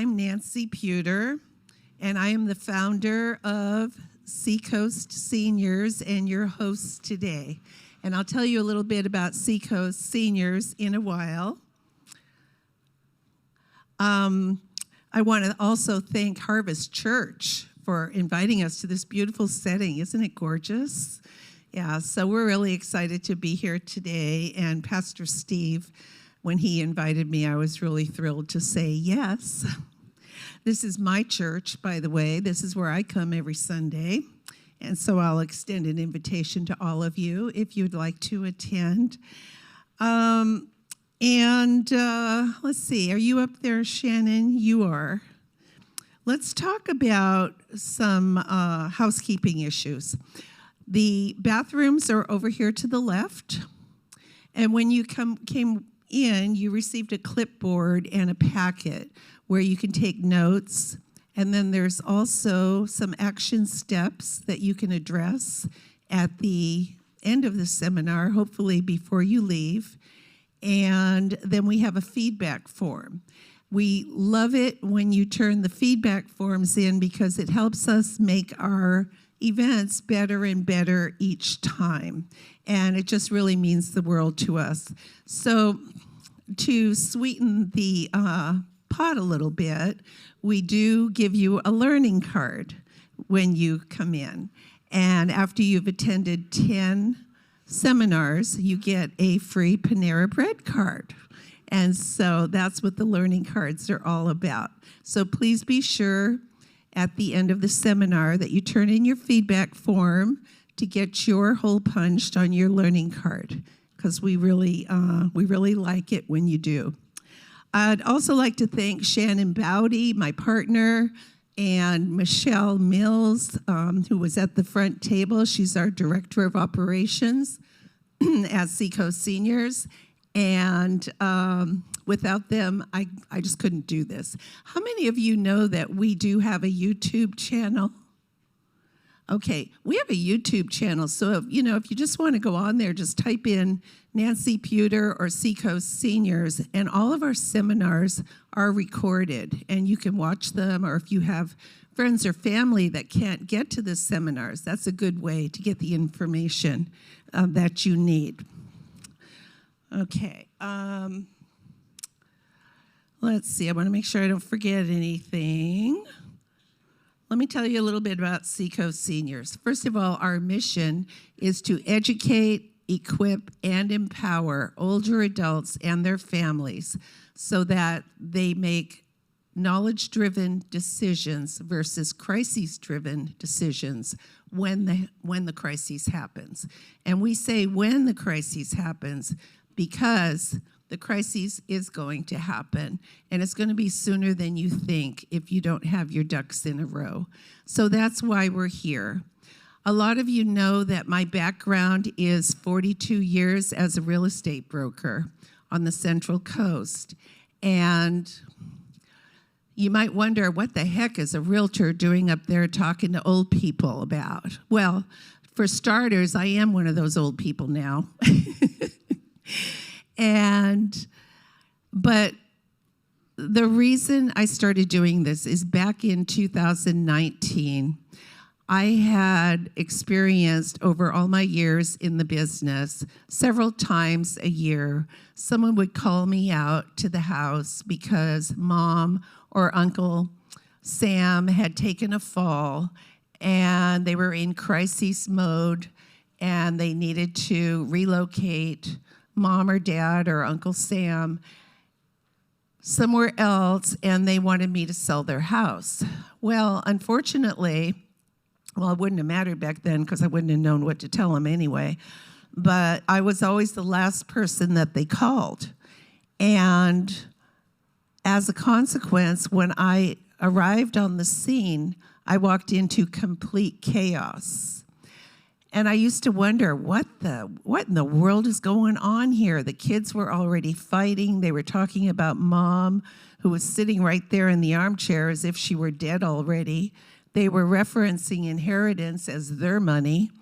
I'm Nancy Puder, and I am the founder of Seacoast Seniors and your host today. And I'll tell you a little bit about Seacoast Seniors in a while. I want to also thank Harvest Church for inviting us to this beautiful setting. Isn't it gorgeous? Yeah, so we're really excited to be here today. And Pastor Steve, when he invited me, I was really thrilled to say yes. This is my church, by the way. This is where I come every Sunday. And so I'll extend an invitation to all of you if you'd like to attend. Let's see, are you up there, Shannon? You are. Let's talk about some housekeeping issues. The bathrooms are over here to the left. And when you came in, you received a clipboard and a packet where you can take notes. And then there's also some action steps that you can address at the end of the seminar, hopefully before you leave. And then we have a feedback form. We love it when you turn the feedback forms in because it helps us make our events better and better each time. And it just really means the world to us. So to sweeten the pot a little bit, we do give you a learning card when you come in. And after you've attended 10 seminars, you get a free Panera Bread card. And so that's what the learning cards are all about. So please be sure at the end of the seminar that you turn in your feedback form to get your hole punched on your learning card, because we really like it when you do. I'd also like to thank Shannon Bowdy, my partner, and Michelle Mills, who was at the front table. She's our Director of Operations at Seacoast Seniors. And without them, I just couldn't do this. How many of you know that we do have a YouTube channel? Okay, we have a YouTube channel, so if you just want to go on there, just type in Nancy Puder or Seacoast Seniors, and all of our seminars are recorded, and you can watch them, or if you have friends or family that can't get to the seminars, that's a good way to get the information that you need. Okay, let's see, I want to make sure I don't forget anything. Let me tell you a little bit about Seacoast Seniors. First of all, our mission is to educate, equip, and empower older adults and their families so that they make knowledge-driven decisions versus crisis-driven decisions when the crisis happens. And we say when the crisis happens because the crisis is going to happen, and it's going to be sooner than you think if you don't have your ducks in a row. So that's why we're here. A lot of you know that my background is 42 years as a real estate broker on the Central Coast. And you might wonder, what the heck is a realtor doing up there talking to old people about? Well, for starters, I am one of those old people now. But the reason I started doing this is back in 2019, I had experienced over all my years in the business, several times a year, someone would call me out to the house because Mom or Uncle Sam had taken a fall and they were in crisis mode and they needed to relocate Mom or Dad or Uncle Sam somewhere else, and they wanted me to sell their house. Well, unfortunately, it wouldn't have mattered back then because I wouldn't have known what to tell them anyway, but I was always the last person that they called. And as a consequence, when I arrived on the scene, I walked into complete chaos. And I used to wonder, what in the world is going on here? The kids were already fighting. They were talking about Mom, who was sitting right there in the armchair as if she were dead already. They were referencing inheritance as their money.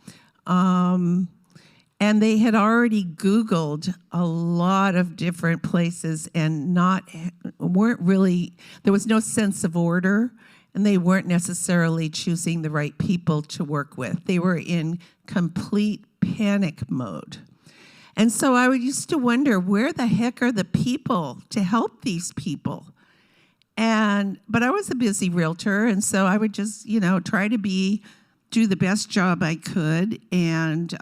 And they had already Googled a lot of different places and weren't really, there was no sense of order, and they weren't necessarily choosing the right people to work with. They were in complete panic mode. And so I used to wonder, where the heck are the people to help these people? But I was a busy realtor, and so I would just, try to do the best job I could and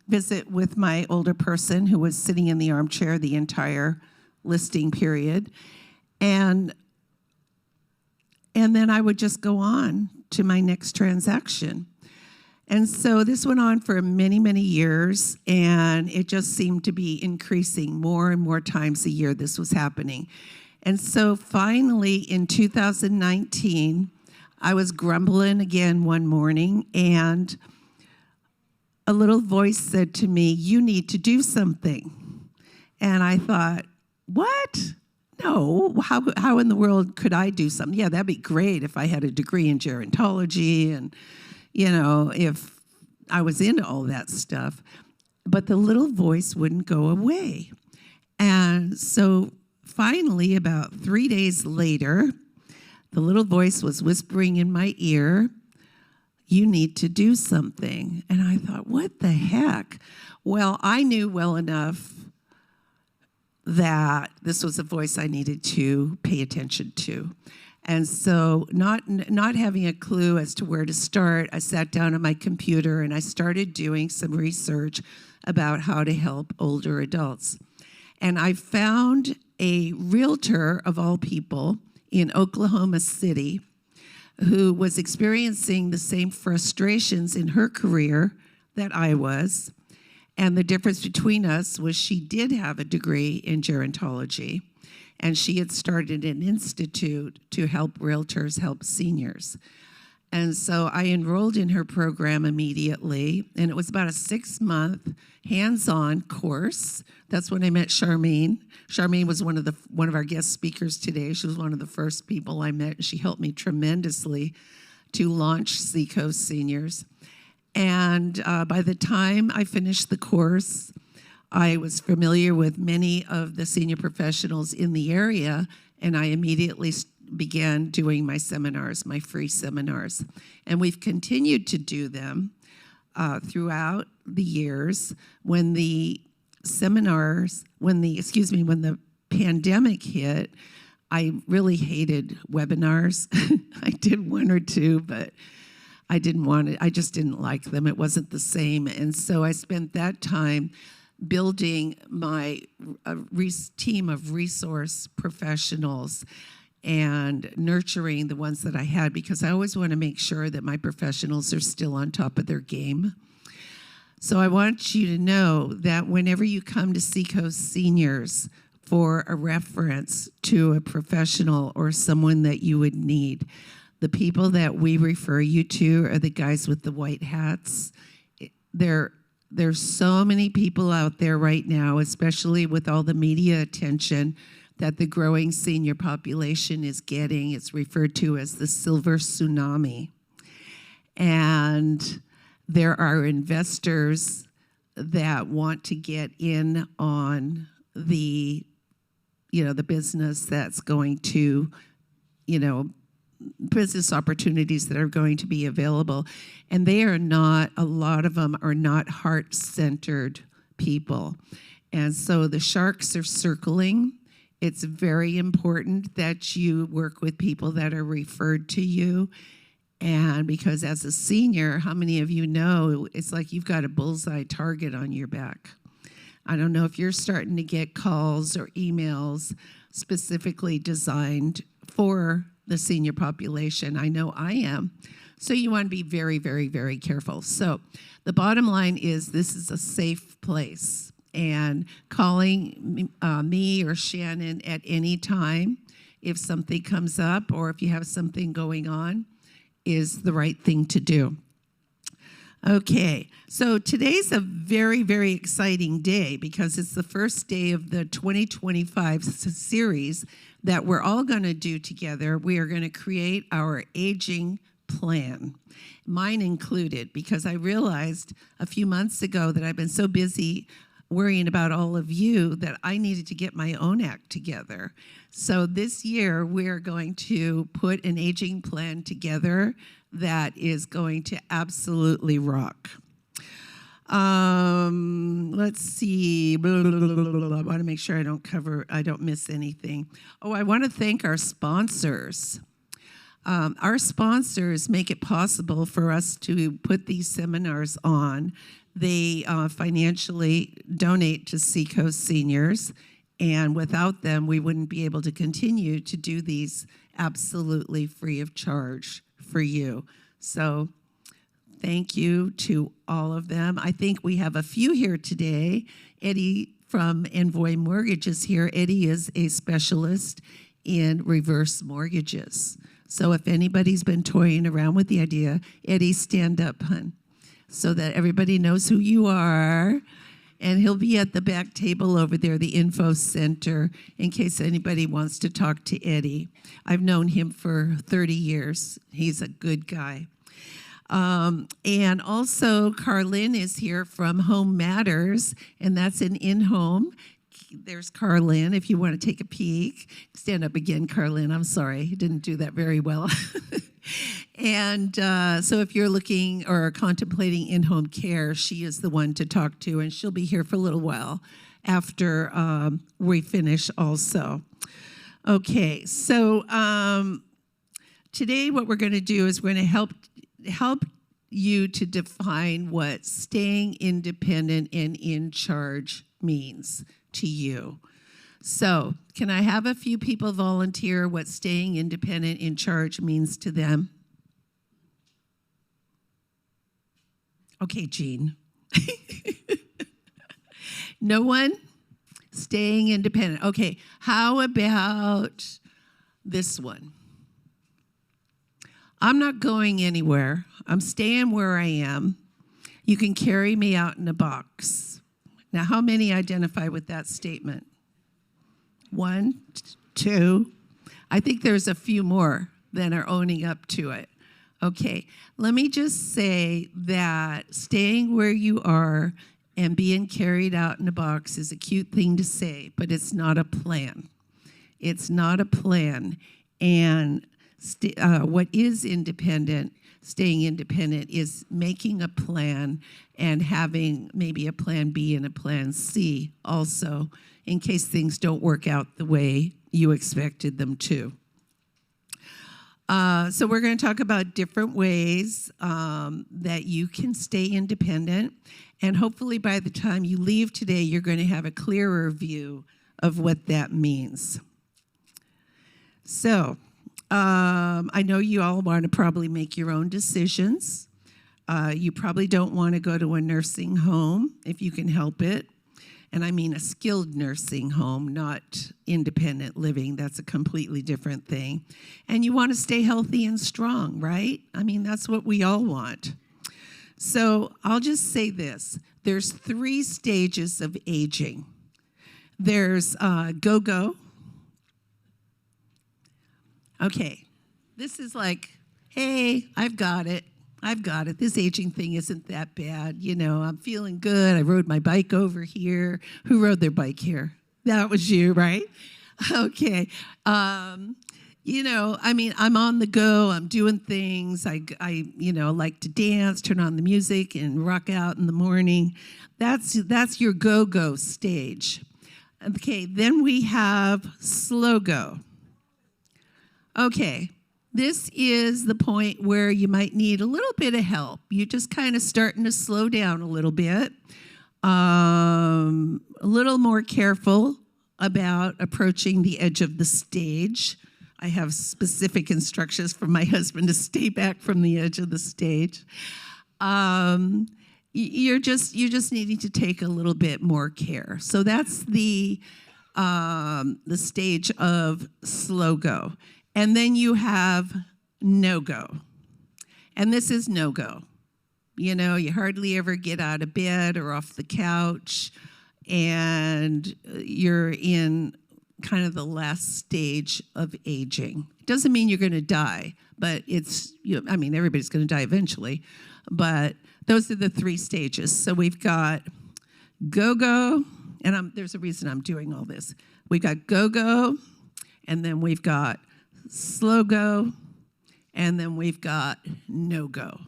visit with my older person who was sitting in the armchair the entire listing period. And then I would just go on to my next transaction. And so this went on for many, many years, and it just seemed to be increasing more and more times a year this was happening. And so finally in 2019, I was grumbling again one morning, and a little voice said to me, "You need to do something." And I thought, what? No, how in the world could I do something? Yeah, that'd be great if I had a degree in gerontology and, if I was into all that stuff. But the little voice wouldn't go away. And so finally, about 3 days later, the little voice was whispering in my ear, "You need to do something." And I thought, what the heck? Well, I knew well enough that this was a voice I needed to pay attention to. And so not having a clue as to where to start, I sat down at my computer and I started doing some research about how to help older adults. And I found a realtor, of all people, in Oklahoma City who was experiencing the same frustrations in her career that I was. And the difference between us was she did have a degree in gerontology, and she had started an institute to help realtors help seniors. And so I enrolled in her program immediately, and it was about a 6-month hands-on course. That's when I met Charmaine. Charmaine was one of our guest speakers today. She was one of the first people I met, and she helped me tremendously to launch Seacoast Seniors. And by the time I finished the course, I was familiar with many of the senior professionals in the area, and I immediately began doing my seminars, my free seminars. And we've continued to do them throughout the years. When the pandemic hit, I really hated webinars. I did one or two, but I just didn't like them. It wasn't the same. And so I spent that time building my team of resource professionals and nurturing the ones that I had, because I always want to make sure that my professionals are still on top of their game. So I want you to know that whenever you come to Seacoast Seniors for a reference to a professional or someone that you would need, the people that we refer you to are the guys with the white hats. There's so many people out there right now, especially with all the media attention that the growing senior population is getting. It's referred to as the silver tsunami. And there are investors that want to get in on the business that's going to, business opportunities that are going to be available. And a lot of them are not heart-centered people. And so the sharks are circling. It's very important that you work with people that are referred to you. And because as a senior, how many of you know, it's like you've got a bullseye target on your back. I don't know if you're starting to get calls or emails specifically designed for the senior population. I know I am. So you want to be very, very, very careful. So the bottom line is this is a safe place. And calling me or Shannon at any time if something comes up or if you have something going on is the right thing to do. Okay, so today's a very, very exciting day because it's the first day of the 2025 series that we're all going to do together. We are going to create our aging plan, mine included, because I realized a few months ago that I've been so busy worrying about all of you that I needed to get my own act together. So this year, we're going to put an aging plan together that is going to absolutely rock. Let's see. I want to make sure I don't miss anything. Oh, I want to thank our sponsors. Our sponsors make it possible for us to put these seminars on. They financially donate to Seacoast Seniors, and without them, we wouldn't be able to continue to do these absolutely free of charge for you. So thank you to all of them. I think we have a few here today. Eddie from Envoy Mortgage is here. Eddie is a specialist in reverse mortgages. So if anybody's been toying around with the idea, Eddie, stand up, hun, so that everybody knows who you are. And he'll be at the back table over there, the info center, in case anybody wants to talk to Eddie. I've known him for 30 years. He's a good guy. And also, Carlin is here from Home Matters, and that's an in-home. There's Carlin, if you want to take a peek. Stand up again, Carlin. I'm sorry, didn't do that very well. And so if you're looking or contemplating in-home care, she is the one to talk to, and she'll be here for a little while after we finish also. Okay, so today what we're going to do is we're going to help you to define what staying independent and in charge means to you. So, can I have a few people volunteer what staying independent in charge means to them? Okay, Jean. No one? Staying independent. Okay, how about this one? I'm not going anywhere. I'm staying where I am. You can carry me out in a box. Now, how many identify with that statement? 1, 2. I think there's a few more that are owning up to it. Okay, let me just say that staying where you are and being carried out in a box is a cute thing to say, but it's not a plan. It's not a plan. And what is independent, staying independent, is making a plan and having maybe a plan B and a plan C also, in case things don't work out the way you expected them to. So we're going to talk about different ways that you can stay independent, and hopefully by the time you leave today, you're going to have a clearer view of what that means. So, I know you all want to probably make your own decisions. You probably don't want to go to a nursing home if you can help it. And I mean a skilled nursing home, not independent living. That's a completely different thing. And you want to stay healthy and strong, right? I mean, that's what we all want. So I'll just say this. There's 3 stages of aging. There's go-go. Okay, this is like, hey, I've got it. This aging thing isn't that bad. You know, I'm feeling good. I rode my bike over here. Who rode their bike here? That was you, right? Okay. You know, I mean, I'm on the go. I'm doing things. I like to dance, turn on the music, and rock out in the morning. That's your go-go stage. Okay, then we have slow go. Okay, this is the point where you might need a little bit of help. You're just kind of starting to slow down a little bit, a little more careful about approaching the edge of the stage. I have specific instructions from my husband to stay back from the edge of the stage. You're just needing to take a little bit more care. So that's the stage of slow go. And then you have no-go. And this is no-go. You know, you hardly ever get out of bed or off the couch, and you're in kind of the last stage of aging. It doesn't mean you're going to die, but it's, I mean, everybody's going to die eventually, but those are the 3 stages. So we've got go-go, and there's a reason I'm doing all this. We've got go-go, and then we've got slow-go, and then we've got no-go.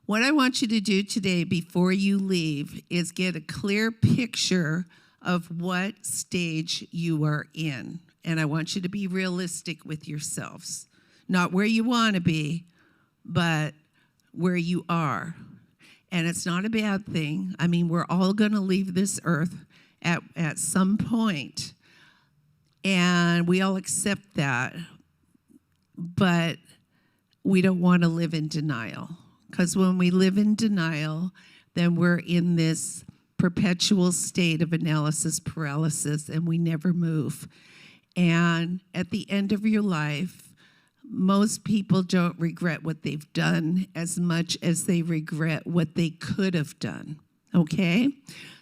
What I want you to do today before you leave is get a clear picture of what stage you are in. And I want you to be realistic with yourselves. Not where you want to be, but where you are. And it's not a bad thing. I mean, we're all going to leave this earth at some point. And we all accept that. But we don't want to live in denial. Because when we live in denial, then we're in this perpetual state of analysis paralysis, and we never move. And at the end of your life, most people don't regret what they've done as much as they regret what they could have done, okay?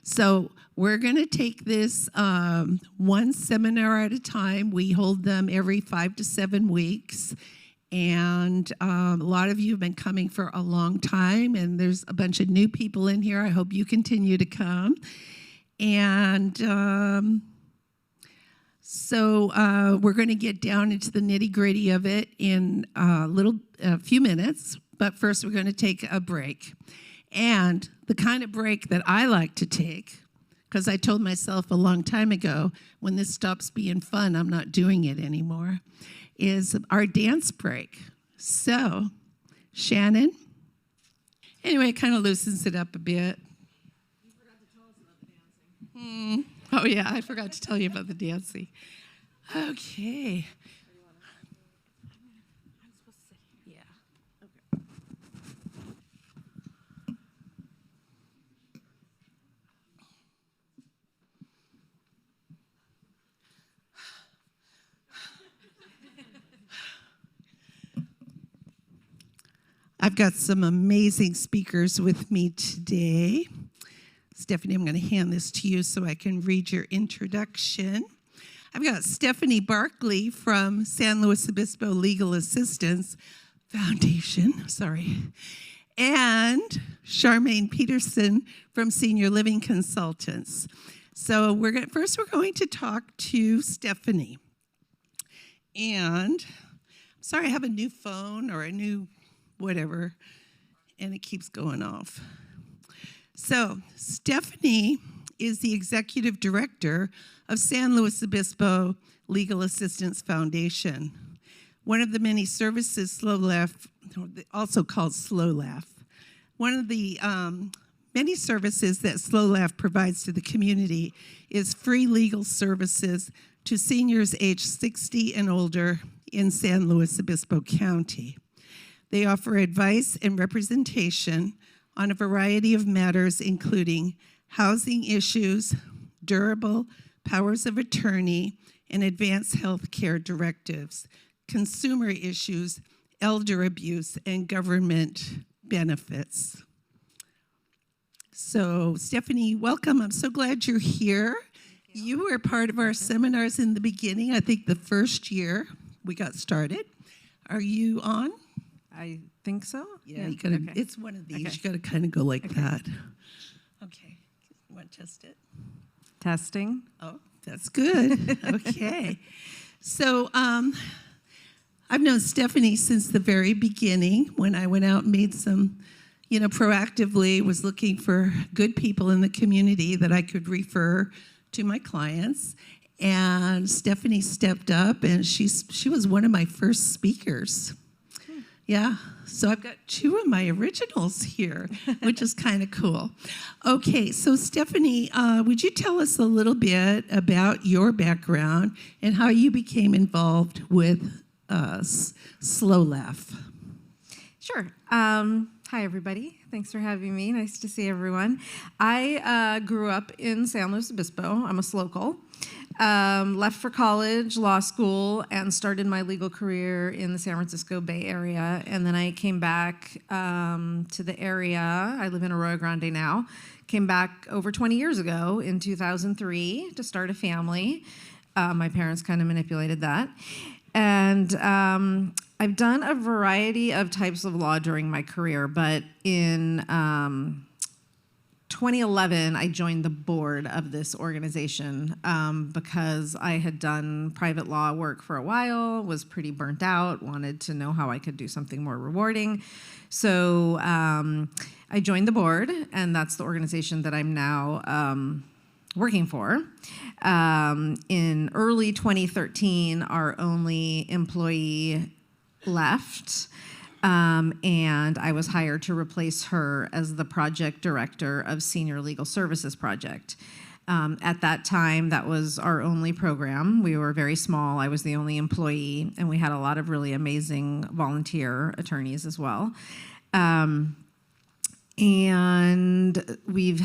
So we're going to take this one seminar at a time. We hold them every 5 to 7 weeks. And a lot of you have been coming for a long time, and there's a bunch of new people in here. I hope you continue to come. And so we're going to get down into the nitty-gritty of it in a few minutes. But first, we're going to take a break. And the kind of break that I like to take, because I told myself a long time ago, when this stops being fun, I'm not doing it anymore, is our dance break. So, Shannon. Anyway, it kind of loosens it up a bit. You forgot to tell us about the dancing. Oh, yeah, I forgot to tell you about the dancing. Okay. I'm supposed to sit here. Yeah. Okay. I've got some amazing speakers with me today. Stephanie, I'm going to hand this to you so I can read your introduction. I've got Stephanie Barkley from San Luis Obispo Legal Assistance Foundation, and Charmaine Peterson from Senior Living Consultants. So we're going to talk to Stephanie. And sorry, I have a new phone or a new whatever, and it keeps going off. So Stephanie is the executive director of San Luis Obispo Legal Assistance Foundation. One of the many services Slow Laugh, also called Slow Laugh, one of the many services that Slow Laugh provides to the community is free legal services to seniors aged 60 and older in San Luis Obispo County. They offer advice and representation on a variety of matters, including housing issues, durable powers of attorney, and advanced health care directives, consumer issues, elder abuse, and government benefits. So, Stephanie, welcome. I'm so glad you're here. You were part of our seminars in the beginning, I think the first year we got started. Are you on? I think so. Yeah, you gotta, okay. It's one of these. Okay. You got to kind of go like that. Okay. You want to test it? Testing. Oh, that's good. Okay. So I've known Stephanie since the very beginning when I went out and made some, proactively was looking for good people in the community that I could refer to my clients. And Stephanie stepped up, and she was one of my first speakers. Yeah, so I've got 2 of my originals here, which is kind of cool. Okay, so Stephanie, would you tell us a little bit about your background and how you became involved with Slow Laugh? Sure. Hi, everybody. Thanks for having me. Nice to see everyone. I grew up in San Luis Obispo. I'm a local. Left for college, law school, and started my legal career in the San Francisco Bay Area. And then I came back to the area. I live in Arroyo Grande now. Came back over 20 years ago in 2003 to start a family. My parents kind of manipulated that. And I've done a variety of types of law during my career, but in 2011, I joined the board of this organization because I had done private law work for a while, was pretty burnt out, wanted to know how I could do something more rewarding. So I joined the board, and that's the organization that I'm now working for. In early 2013, our only employee left. And I was hired to replace her as the project director of Senior Legal Services Project. At that time, that was our only program. We were very small. I was the only employee, and we had a lot of really amazing volunteer attorneys as well. And we've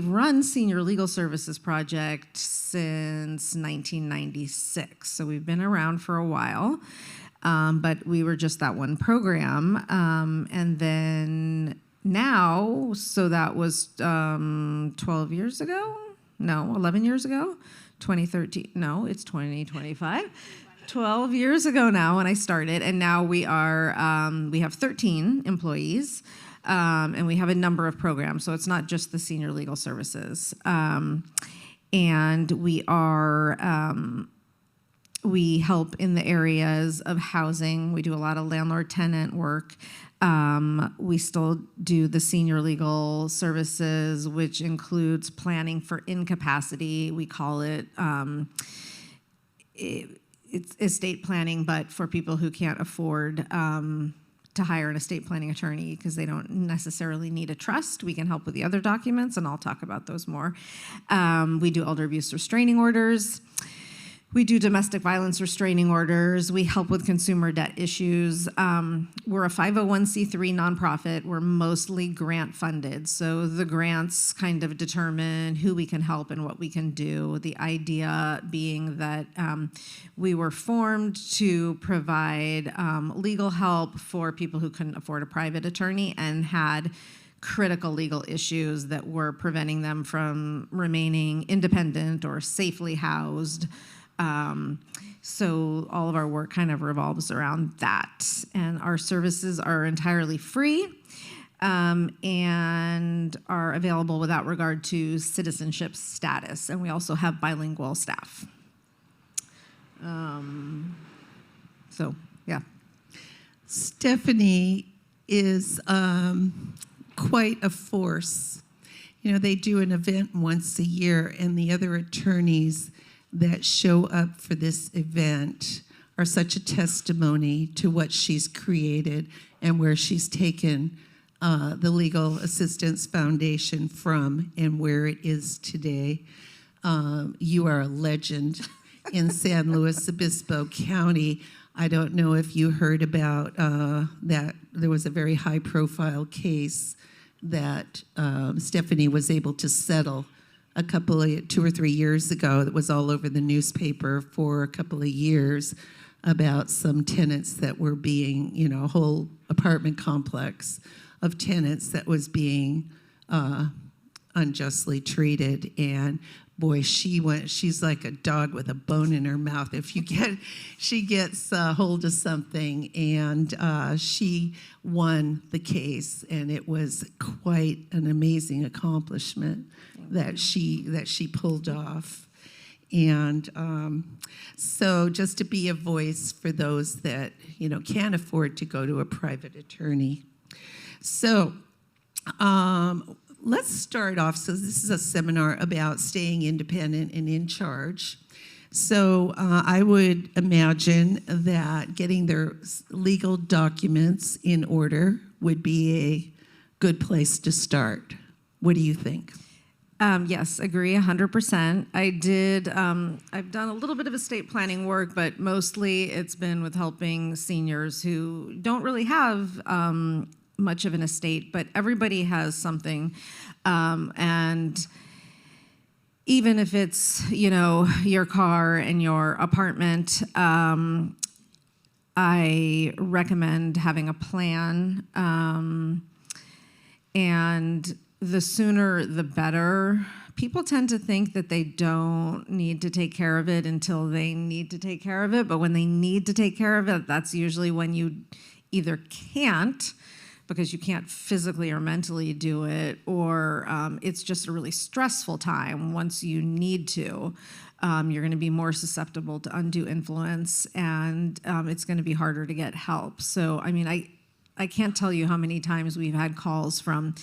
run Senior Legal Services Project since 1996, so we've been around for a while. But we were just that one program. And then now, so that was 12 years ago? No, 11 years ago? 2013. No, it's 2025. 12 years ago now when I started. And now we have 13 employees. And we have a number of programs. So it's not just the Senior Legal Services. And we help in the areas of housing. We do a lot of landlord-tenant work. We still do the senior legal services, which includes planning for incapacity. We call it, it's estate planning, but for people who can't afford to hire an estate planning attorney because they don't necessarily need a trust. We can help with the other documents, and I'll talk about those more. We do elder abuse restraining orders. We do domestic violence restraining orders. We help with consumer debt issues. We're a 501c3 nonprofit. We're mostly grant funded. So the grants kind of determine who we can help and what we can do. The idea being that we were formed to provide legal help for people who couldn't afford a private attorney and had critical legal issues that were preventing them from remaining independent or safely housed. So all of our work kind of revolves around that. And our services are entirely free and are available without regard to citizenship status. And we also have bilingual staff. So, yeah. Stephanie is quite a force. You know, they do an event once a year, and the other attorneys that show up for this event are such a testimony to what she's created and where she's taken the Legal Assistance Foundation from and where it is today. You are a legend in San Luis Obispo County. I don't know if you heard about that. There was a very high-profile case that Stephanie was able to settle 2 or 3 years ago that was all over the newspaper for a couple of years about some tenants that were being, a whole apartment complex of tenants that was being unjustly treated. And boy, she's like a dog with a bone in her mouth. She gets hold of something, and she won the case, and it was quite an amazing accomplishment that she pulled off. And so just to be a voice for those that, can't afford to go to a private attorney. So let's start off. So this is a seminar about staying independent and in charge. So I would imagine that getting their legal documents in order would be a good place to start. What do you think? Yes, agree 100%. I've done a little bit of estate planning work, but mostly it's been with helping seniors who don't really have much of an estate, but everybody has something. And even if it's, your car and your apartment, I recommend having a plan and the sooner the better. People tend to think that they don't need to take care of it until they need to take care of it. But when they need to take care of it, that's usually when you either can't, because you can't physically or mentally do it, or it's just a really stressful time once you need to. You're going to be more susceptible to undue influence, and it's going to be harder to get help. So, I mean, I can't tell you how many times we've had calls from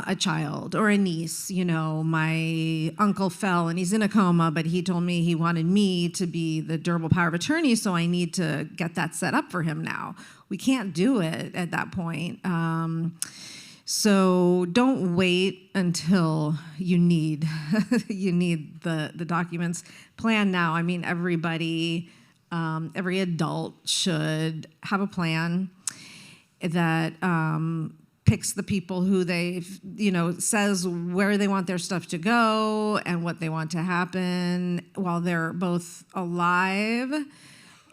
a child or a niece. You know, my uncle fell and he's in a coma, but he told me he wanted me to be the durable power of attorney, so I need to get that set up for him now. We can't do it at that point. So don't wait until you need the documents. Plan now. I mean, everybody, every adult should have a plan that picks the people who they, says where they want their stuff to go and what they want to happen while they're both alive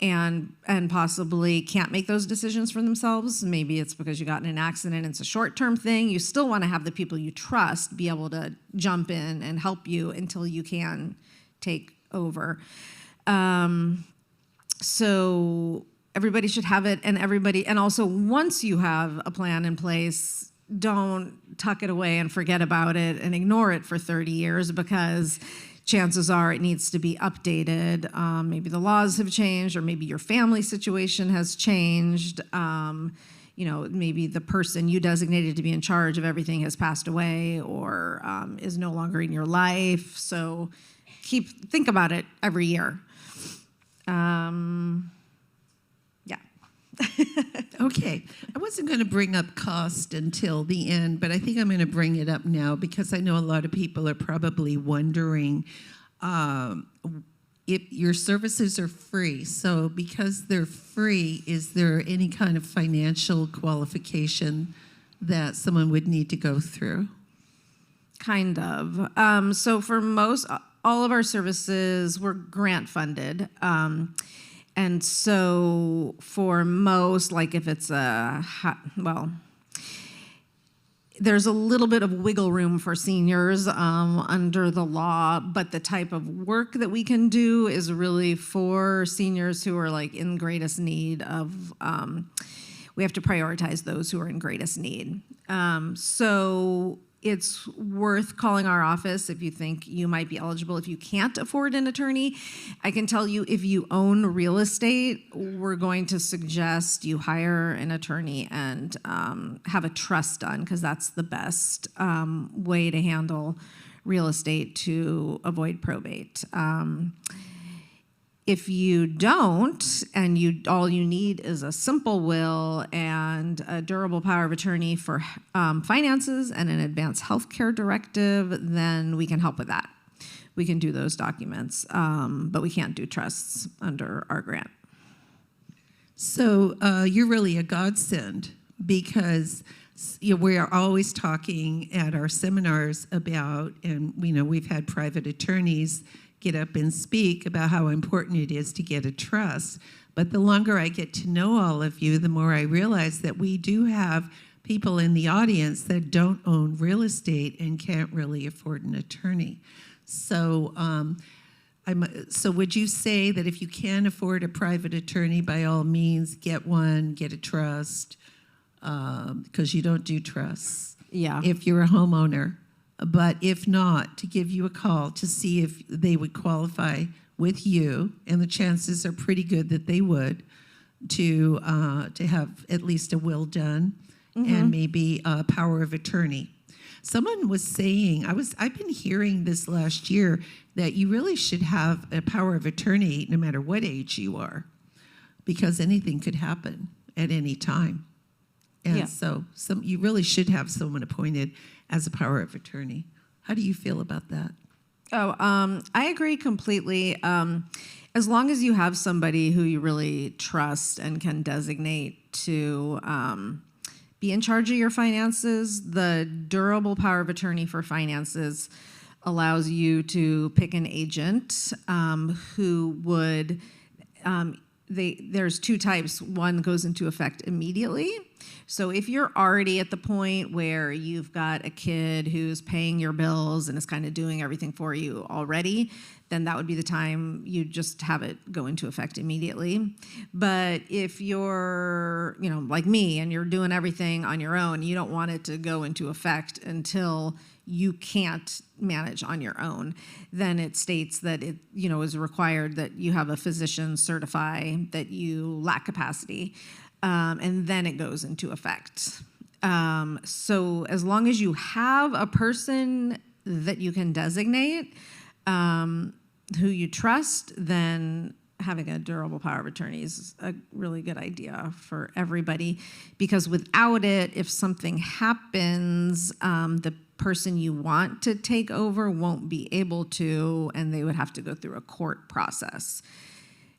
and possibly can't make those decisions for themselves. Maybe it's because you got in an accident, it's a short-term thing. You still want to have the people you trust be able to jump in and help you until you can take over. So everybody should have it, and also once you have a plan in place, don't tuck it away and forget about it and ignore it for 30 years, because chances are it needs to be updated. Maybe the laws have changed, or maybe your family situation has changed. Maybe the person you designated to be in charge of everything has passed away or is no longer in your life. So think about it every year. Okay, I wasn't going to bring up cost until the end, but I think I'm going to bring it up now because I know a lot of people are probably wondering if your services are free. So because they're free, is there any kind of financial qualification that someone would need to go through? Kind of. So for all of our services, we're grant funded. And so for most, like if it's there's a little bit of wiggle room for seniors under the law, but the type of work that we can do is really for seniors who are like in greatest need of, we have to prioritize those who are in greatest need. So it's worth calling our office if you think you might be eligible. If you can't afford an attorney, I can tell you if you own real estate, we're going to suggest you hire an attorney and have a trust done, because that's the best way to handle real estate to avoid probate. If you don't, and all you need is a simple will and a durable power of attorney for finances and an advanced health care directive, then we can help with that. We can do those documents, but we can't do trusts under our grant. So you're really a godsend, because we are always talking at our seminars about, and we've had private attorneys get up and speak about how important it is to get a trust. But the longer I get to know all of you, the more I realize that we do have people in the audience that don't own real estate and can't really afford an attorney. So, so would you say that if you can afford a private attorney, by all means, get one, get a trust, because you don't do trusts. Yeah. If you're a homeowner. But if not, to give you a call to see if they would qualify with you, and the chances are pretty good that they would, to have at least a will done, and maybe a power of attorney. Someone was saying, I've been hearing this last year, that you really should have a power of attorney no matter what age you are, because anything could happen at any time. And so you really should have someone appointed as a power of attorney. How do you feel about that? I agree completely. As long as you have somebody who you really trust and can designate to be in charge of your finances, the durable power of attorney for finances allows you to pick an agent who would, there's two types. One goes into effect immediately, So if you're already at the point where you've got a kid who's paying your bills and is kind of doing everything for you already, then that would be the time you just have it go into effect immediately. But if you're, like me, and you're doing everything on your own, you don't want it to go into effect until you can't manage on your own, then it states that it, is required that you have a physician certify that you lack capacity, and then it goes into effect. So as long as you have a person that you can designate, who you trust, then having a durable power of attorney is a really good idea for everybody, because without it, if something happens, the person you want to take over won't be able to, and they would have to go through a court process.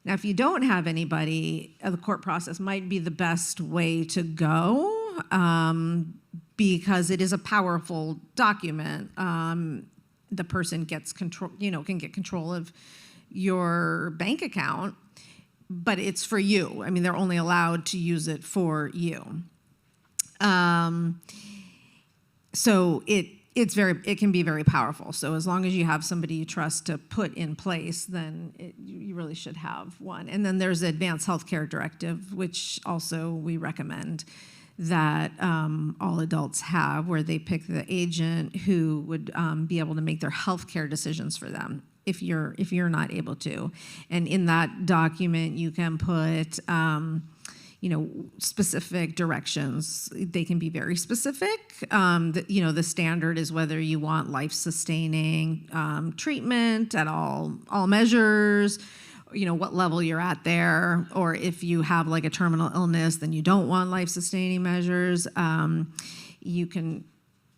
Now, if you don't have anybody, the court process might be the best way to go, because it is a powerful document. The person gets control, can get control of your bank account, but it's for you. I mean, they're only allowed to use it for you. So it can be very powerful. So as long as you have somebody you trust to put in place, then you really should have one. And then there's the Advanced Healthcare Directive, which also we recommend that all adults have, where they pick the agent who would be able to make their healthcare decisions for them if you're not able to. And in that document, you can put specific directions. They can be very specific. The standard is whether you want life-sustaining treatment at all measures, what level you're at there, or if you have like a terminal illness, then you don't want life-sustaining measures. You can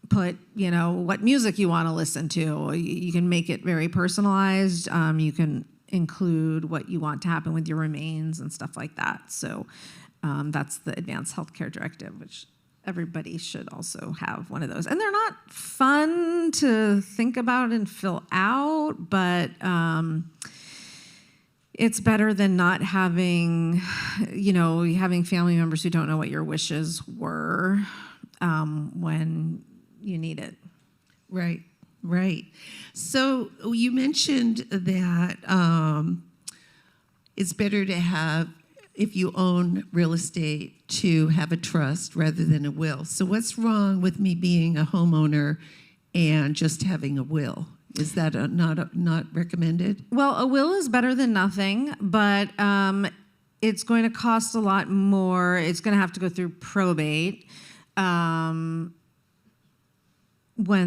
put, what music you want to listen to. You can make it very personalized. You can include what you want to happen with your remains and stuff like that. So that's the Advanced Healthcare Directive, which everybody should also have one of those. And they're not fun to think about and fill out, but it's better than not having, having family members who don't know what your wishes were when you need it. Right. So you mentioned that it's better to have, if you own real estate, to have a trust rather than a will. So what's wrong with me being a homeowner and just having a will? Is that not recommended? Well, a will is better than nothing, but it's going to cost a lot more. It's going to have to go through probate when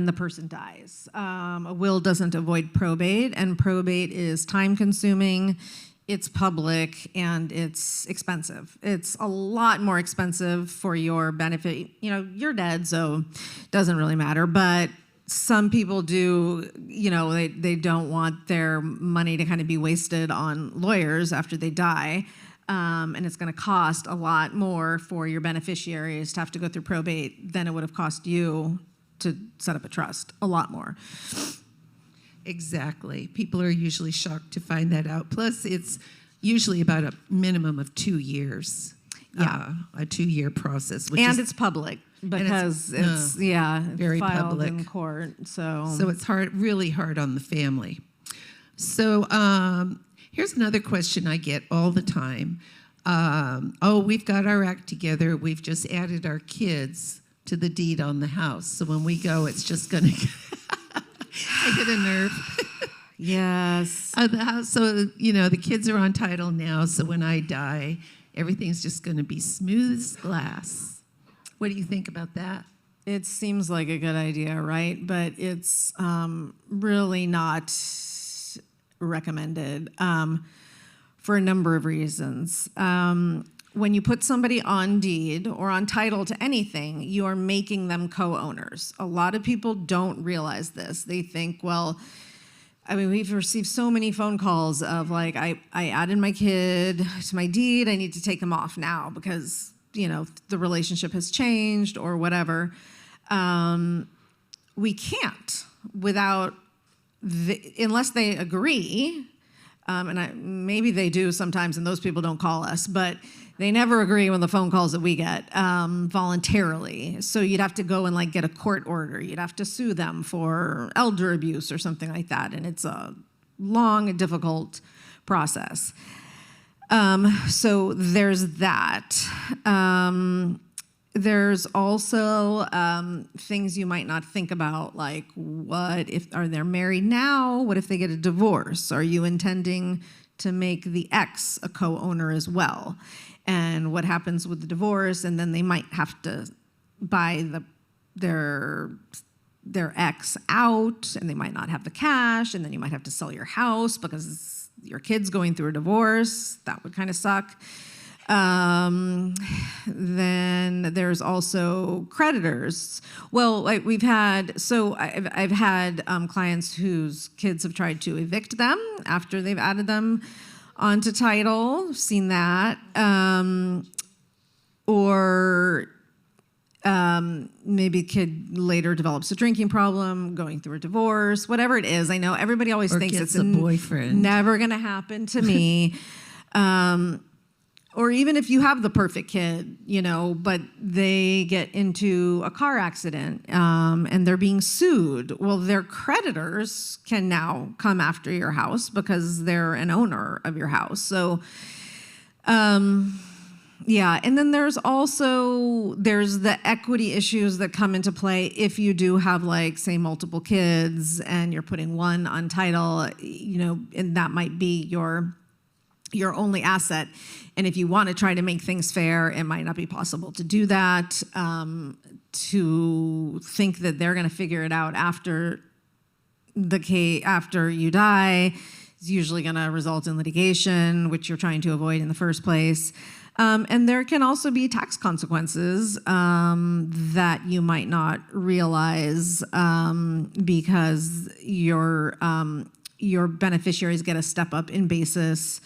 the person dies. A will doesn't avoid probate, and probate is time-consuming, it's public, and it's expensive. It's a lot more expensive for your benefit. You're dead, so it doesn't really matter, but some people do, they don't want their money to kind of be wasted on lawyers after they die. And it's going to cost a lot more for your beneficiaries to have to go through probate than it would have cost you to set up a trust. A lot more. Exactly. People are usually shocked to find that out. Plus, it's usually about a minimum of 2 years. Yeah. A 2-year process. It's public. Because it's very filed public in court. So it's really hard on the family. So here's another question I get all the time. We've got our act together. We've just added our kids to the deed on the house. So when we go, it's just going to I get a nerve. Yes. The house. So the kids are on title now. So when I die, everything's just going to be smooth as glass. What do you think about that? It seems like a good idea, right? But it's really not recommended for a number of reasons. When you put somebody on deed or on title to anything, you are making them co-owners. A lot of people don't realize this. They think, we've received so many phone calls of like, I added my kid to my deed, I need to take them off now because the relationship has changed or whatever. We can't unless they agree, and maybe they do sometimes, and those people don't call us, but They never agree when the phone calls that we get voluntarily. So you'd have to go and like get a court order. You'd have to sue them for elder abuse or something like that. And it's a long and difficult process. So there's that. There's also things you might not think about, like what if, are they married now? What if they get a divorce? Are you intending to make the ex a co-owner as well? And what happens with the divorce? And then they might have to buy their ex out, and they might not have the cash, and then you might have to sell your house because your kid's going through a divorce. That would kind of suck. Then there's also creditors. Well, like I've had clients whose kids have tried to evict them after they've added them onto title. Seen that. Or maybe a kid later develops a drinking problem, going through a divorce, whatever it is. I know everybody always thinks it's a boyfriend. Never going to happen to me. Or even if you have the perfect kid, but they get into a car accident and they're being sued. Well, their creditors can now come after your house because they're an owner of your house. So, yeah. And then there's the equity issues that come into play if you do have, like, say, multiple kids and you're putting one on title, and that might be your only asset. And if you want to try to make things fair, it might not be possible to do that. To think that they're going to figure it out after you die is usually going to result in litigation, which you're trying to avoid in the first place. And there can also be tax consequences that you might not realize because your beneficiaries get a step up in basis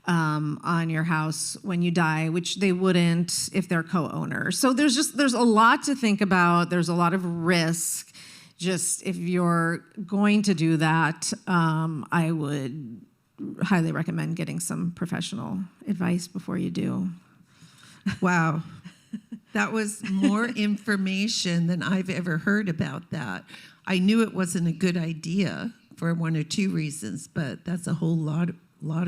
on your house when you die, which they wouldn't if they're co-owners. So there's a lot to think about. There's a lot of risk. Just if you're going to do that, I would highly recommend getting some professional advice before you do. Wow. That was more information than I've ever heard about that. I knew it wasn't a good idea for one or two reasons, but that's a whole lot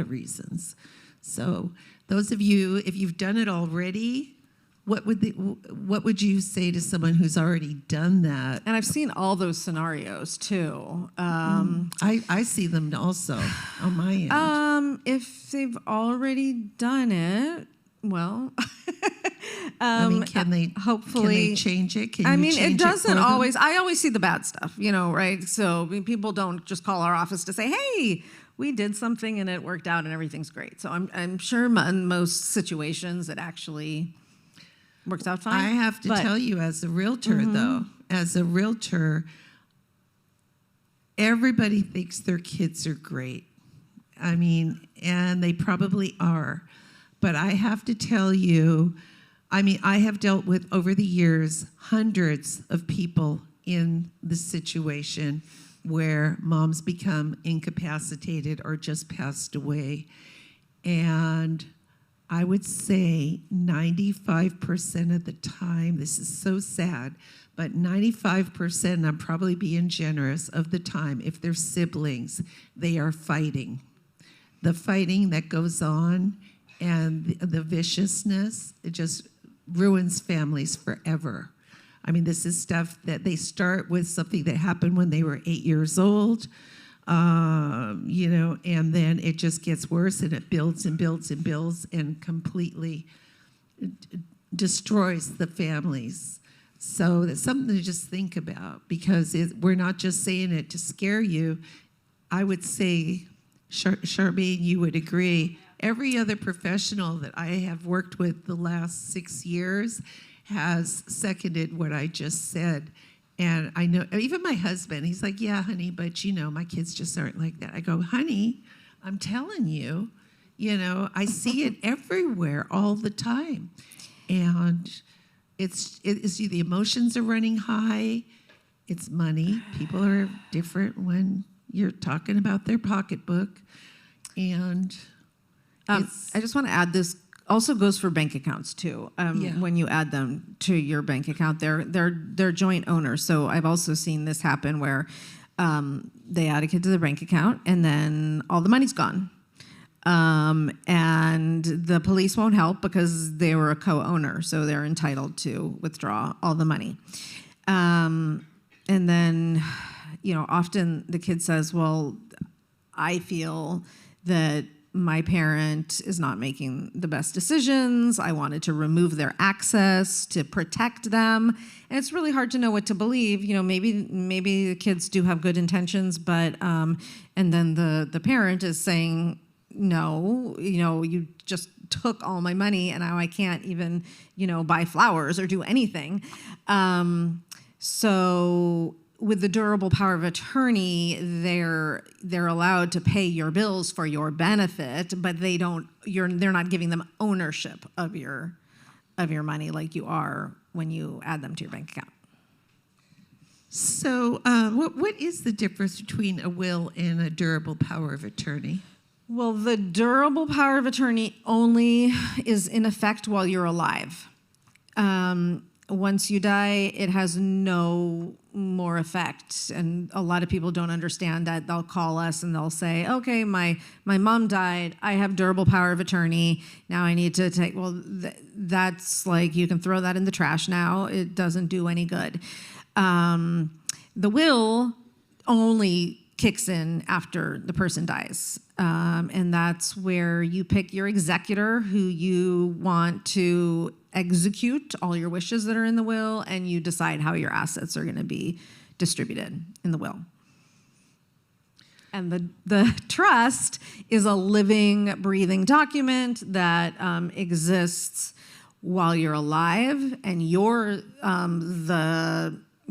of reasons. So those of you, if you've done it already, what would you say to someone who's already done that? And I've seen all those scenarios too. I see them also on my end. If they've already done it, well, can they change it? It doesn't always. I always see the bad stuff, right? So people don't just call our office to say, "Hey, we did something and it worked out and everything's great." So I'm sure in most situations it actually works out fine. I have to tell you, as a realtor, though, everybody thinks their kids are great. And they probably are. But I have to tell you, I have dealt with, over the years, hundreds of people in this situation where moms become incapacitated or just passed away. And I would say 95% of the time, this is so sad, but 95%, I'm probably being generous, of the time, if they're siblings, they are fighting. The fighting that goes on and the viciousness, it just ruins families forever. This is stuff that they start with something that happened when they were 8 years old, and then it just gets worse and it builds and builds and builds and completely destroys the families. So that's something to just think about, because we're not just saying it to scare you. I would say, Charmaine, you would agree, every other professional that I have worked with the last 6 years has seconded what I just said. And I know, even my husband, he's like, "Yeah, honey, but my kids just aren't like that." I go, "Honey, I'm telling you, I see it everywhere all the time." And it's the emotions are running high. It's money. People are different when you're talking about their pocketbook. And I just want to add this also goes for bank accounts too. Yeah. When you add them to your bank account, they're joint owners. So I've also seen this happen where they add a kid to the bank account and then all the money's gone. And the police won't help because they were a co-owner, so they're entitled to withdraw all the money. And then, often the kid says, well, I feel that my parent is not making the best decisions. I wanted to remove their access to protect them. And it's really hard to know what to believe. Maybe the kids do have good intentions, but, and then the parent is saying, no, you just took all my money and now I can't even, buy flowers or do anything. So with the durable power of attorney, they're allowed to pay your bills for your benefit, but they're not giving them ownership of your money like you are when you add them to your bank account. So what is the difference between a will and a durable power of attorney? Well, the durable power of attorney only is in effect while you're alive. Once you die, it has no more effect. And a lot of people don't understand that. They'll call us and they'll say, okay, my mom died. I have durable power of attorney. Now I need to take, well, that's like, you can throw that in the trash now. It doesn't do any good. The will only kicks in after the person dies. And that's where you pick your executor who you want to execute all your wishes that are in the will, and you decide how your assets are going to be distributed in the will. And the trust is a living, breathing document that exists while you're alive, and you're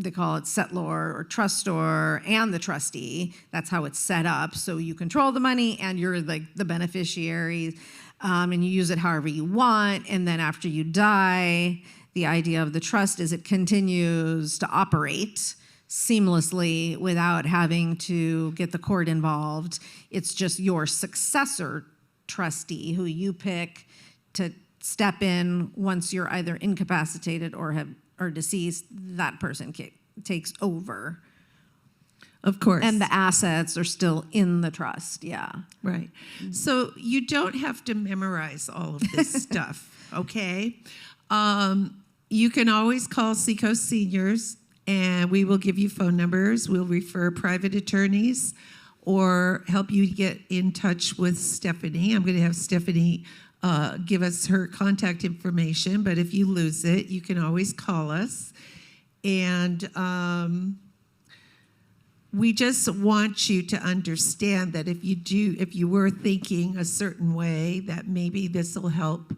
they call it settlor or trustor and the trustee. That's how it's set up. So you control the money and you're like the beneficiary, and you use it however you want. And then after you die, the idea of the trust is it continues to operate seamlessly without having to get the court involved. It's just your successor trustee who you pick to step in once you're either incapacitated or deceased. That person takes over. Of course. And the assets are still in the trust, yeah. Right. So you don't have to memorize all of this stuff, okay? You can always call Seacoast Seniors, and we will give you phone numbers. We'll refer private attorneys or help you get in touch with Stephanie. I'm going to have Stephanie give us her contact information, but if you lose it, you can always call us. And we just want you to understand that if you were thinking a certain way, that maybe this will help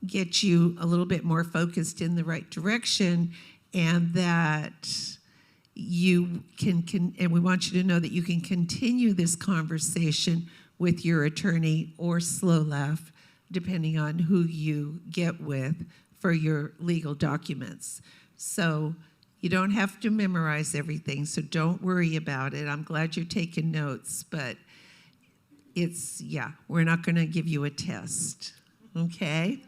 get you a little bit more focused in the right direction, and that you can and we want you to know that you can continue this conversation with your attorney or Slow Laugh, depending on who you get with for your legal documents. So you don't have to memorize everything, so don't worry about it. I'm glad you're taking notes, but we're not going to give you a test, okay?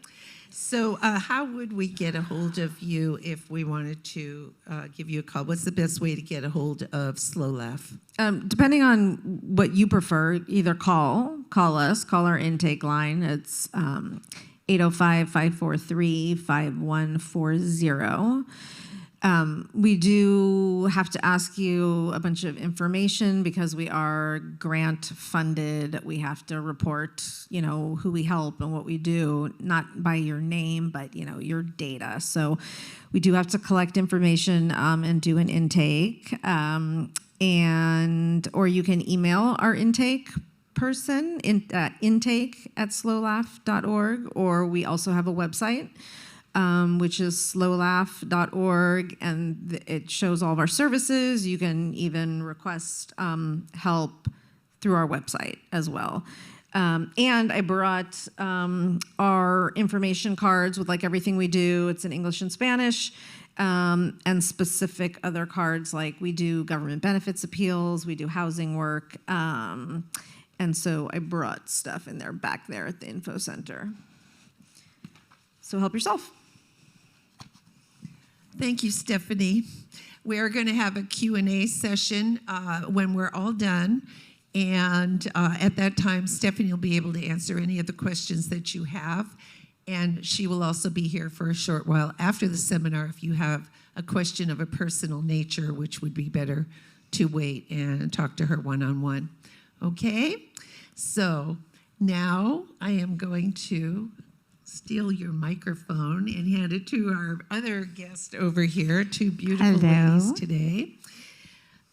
So how would we get a hold of you if we wanted to give you a call? What's the best way to get a hold of Slow Laugh? Depending on what you prefer, either call us, call our intake line. It's 805-543-5140. We do have to ask you a bunch of information because we are grant funded. We have to report, who we help and what we do, not by your name, but, your data. So we do have to collect information and do an intake. Or you can email our intake person, intake@slowlaugh.org, or we also have a website, which is slowlaugh.org, and it shows all of our services. You can even request help through our website as well. And I brought our information cards with everything we do. It's in English and Spanish, and specific other cards, like we do government benefits appeals, we do housing work, and so I brought stuff in there back there at the info center. So help yourself. Thank you, Stephanie. We're going to have a Q&A session when we're all done. And at that time, Stephanie will be able to answer any of the questions that you have. And she will also be here for a short while after the seminar if you have a question of a personal nature, which would be better to wait and talk to her one-on-one. Okay? So now I am going to steal your microphone and hand it to our other guest over here, two beautiful ladies today.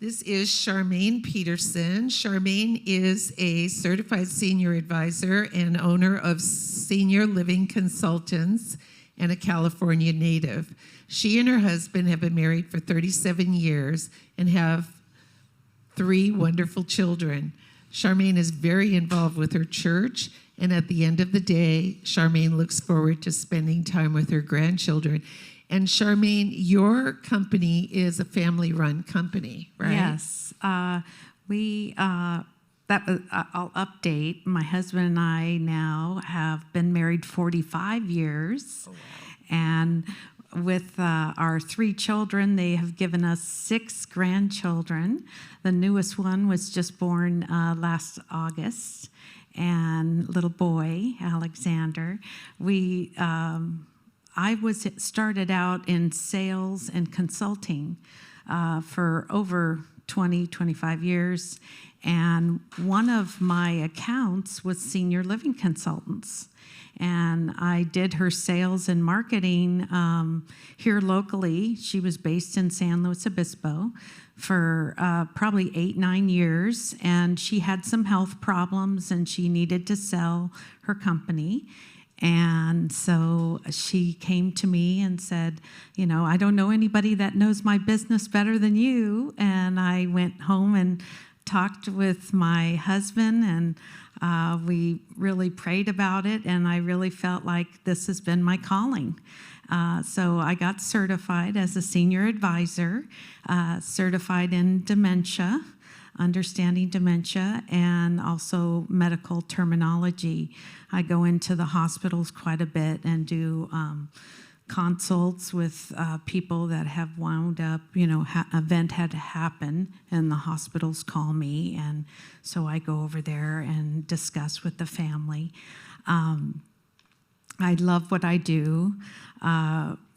This is Charmaine Peterson. Charmaine is a certified senior advisor and owner of Senior Living Consultants and a California native. She and her husband have been married for 37 years and have 3 wonderful children. Charmaine is very involved with her church, and at the end of the day, Charmaine looks forward to spending time with her grandchildren. And Charmaine, your company is a family-run company, right? Yes. I'll update. My husband and I now have been married 45 years. Oh, wow. And with our 3 children, they have given us 6 grandchildren. The newest one was just born last August, and little boy, Alexander. I started out in sales and consulting for over 20, 25 years, and one of my accounts was Senior Living Consultants. And I did her sales and marketing here locally. She was based in San Luis Obispo for probably 8-9 years, and she had some health problems, and she needed to sell her company. And so she came to me and said, I don't know anybody that knows my business better than you. And I went home and talked with my husband, and we really prayed about it, and I really felt like this has been my calling. So I got certified as a senior advisor, certified in dementia, understanding dementia, and also medical terminology. I go into the hospitals quite a bit and do consults with people that have wound up, event had to happen, and the hospitals call me, and so I go over there and discuss with the family. I love what I do.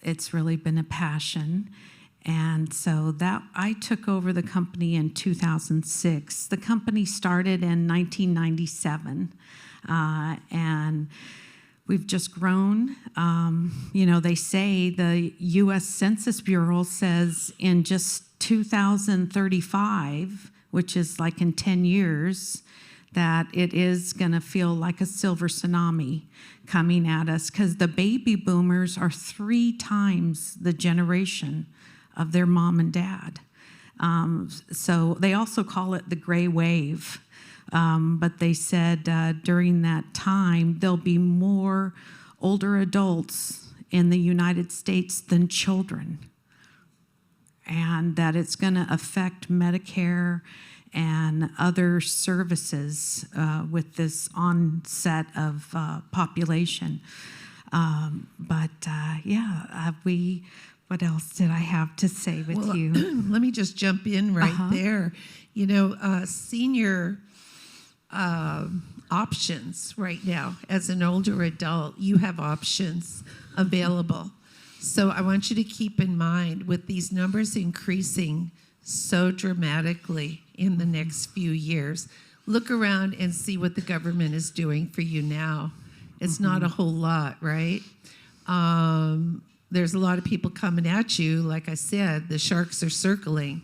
It's really been a passion. And so that I took over the company in 2006. The company started in 1997, and we've just grown. They say the U.S. Census Bureau says in just 2035, which is like in 10 years, that it is going to feel like a silver tsunami coming at us, because the baby boomers are 3 times the generation of their mom and dad. So they also call it the gray wave. But they said during that time, there'll be more older adults in the United States than children, and that it's going to affect Medicare and other services with this onset of population. What else did I have to say with you? Let me just jump in right there. Senior options right now, as an older adult, you have options available. So I want you to keep in mind, with these numbers increasing so dramatically in the next few years, look around and see what the government is doing for you now. It's not a whole lot, right? There's a lot of people coming at you. Like I said, the sharks are circling.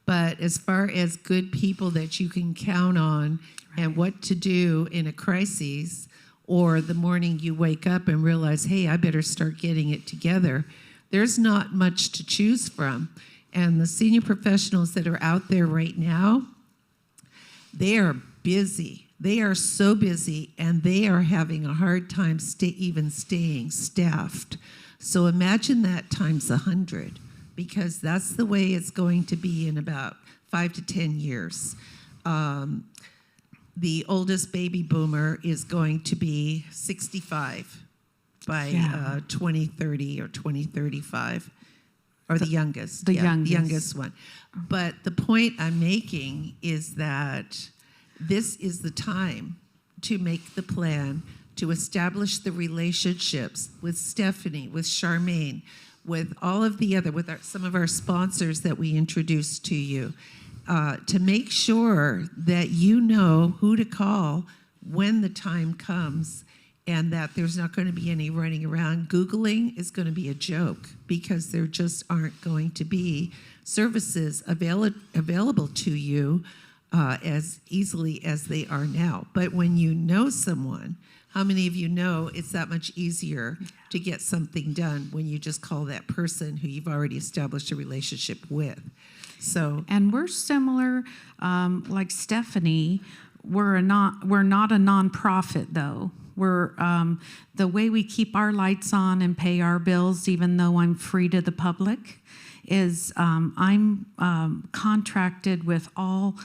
But as far as good people that you can count on and what to do in a crisis, or the morning you wake up and realize, hey, I better start getting it together, there's not much to choose from. And the senior professionals that are out there right now, they are busy. They are so busy, and they are having a hard time even staying staffed. So imagine that times 100, because that's the way it's going to be in about 5 to 10 years. The oldest baby boomer is going to be 65 by Yeah. 2030 or 2035, or the youngest. the The youngest. youngest one. But the point I'm making is that this is the time to make the plan, to establish the relationships with Stephanie, with Charmaine, with all of the other, with some of our sponsors that we introduced to you, to make sure that you know who to call when the time comes, and that there's not going to be any running around. Googling is going to be a joke, because there just aren't going to be services available to you as easily as they are now. But when you know someone, how many of you know it's that much easier to get something done when you just call that person who you've already established a relationship with? So, And we're similar, like Stephanie. We're not a nonprofit though. We're the way we keep our lights on and pay our bills, even though I'm free to the public, is I'm contracted with all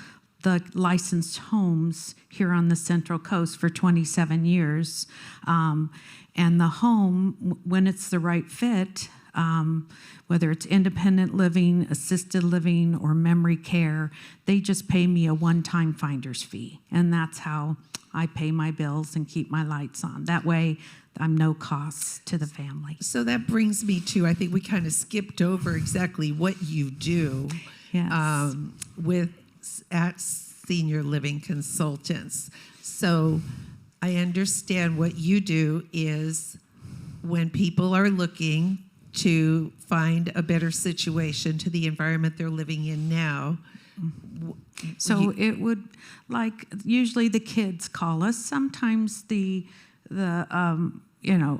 the licensed homes here on the Central Coast for 27 years. And the home, when it's the right fit, whether it's independent living, assisted living, or memory care, they just pay me a one-time finder's fee. And that's how I pay my bills and keep my lights on. That way, I'm no cost to the family. so that brings me to, I think we kind of skipped over exactly what you do Yes. at Senior Living Consultants. So I understand what you do is when people are looking to find a better situation to the environment they're living in now. So it would, like, usually the kids call us. Sometimes the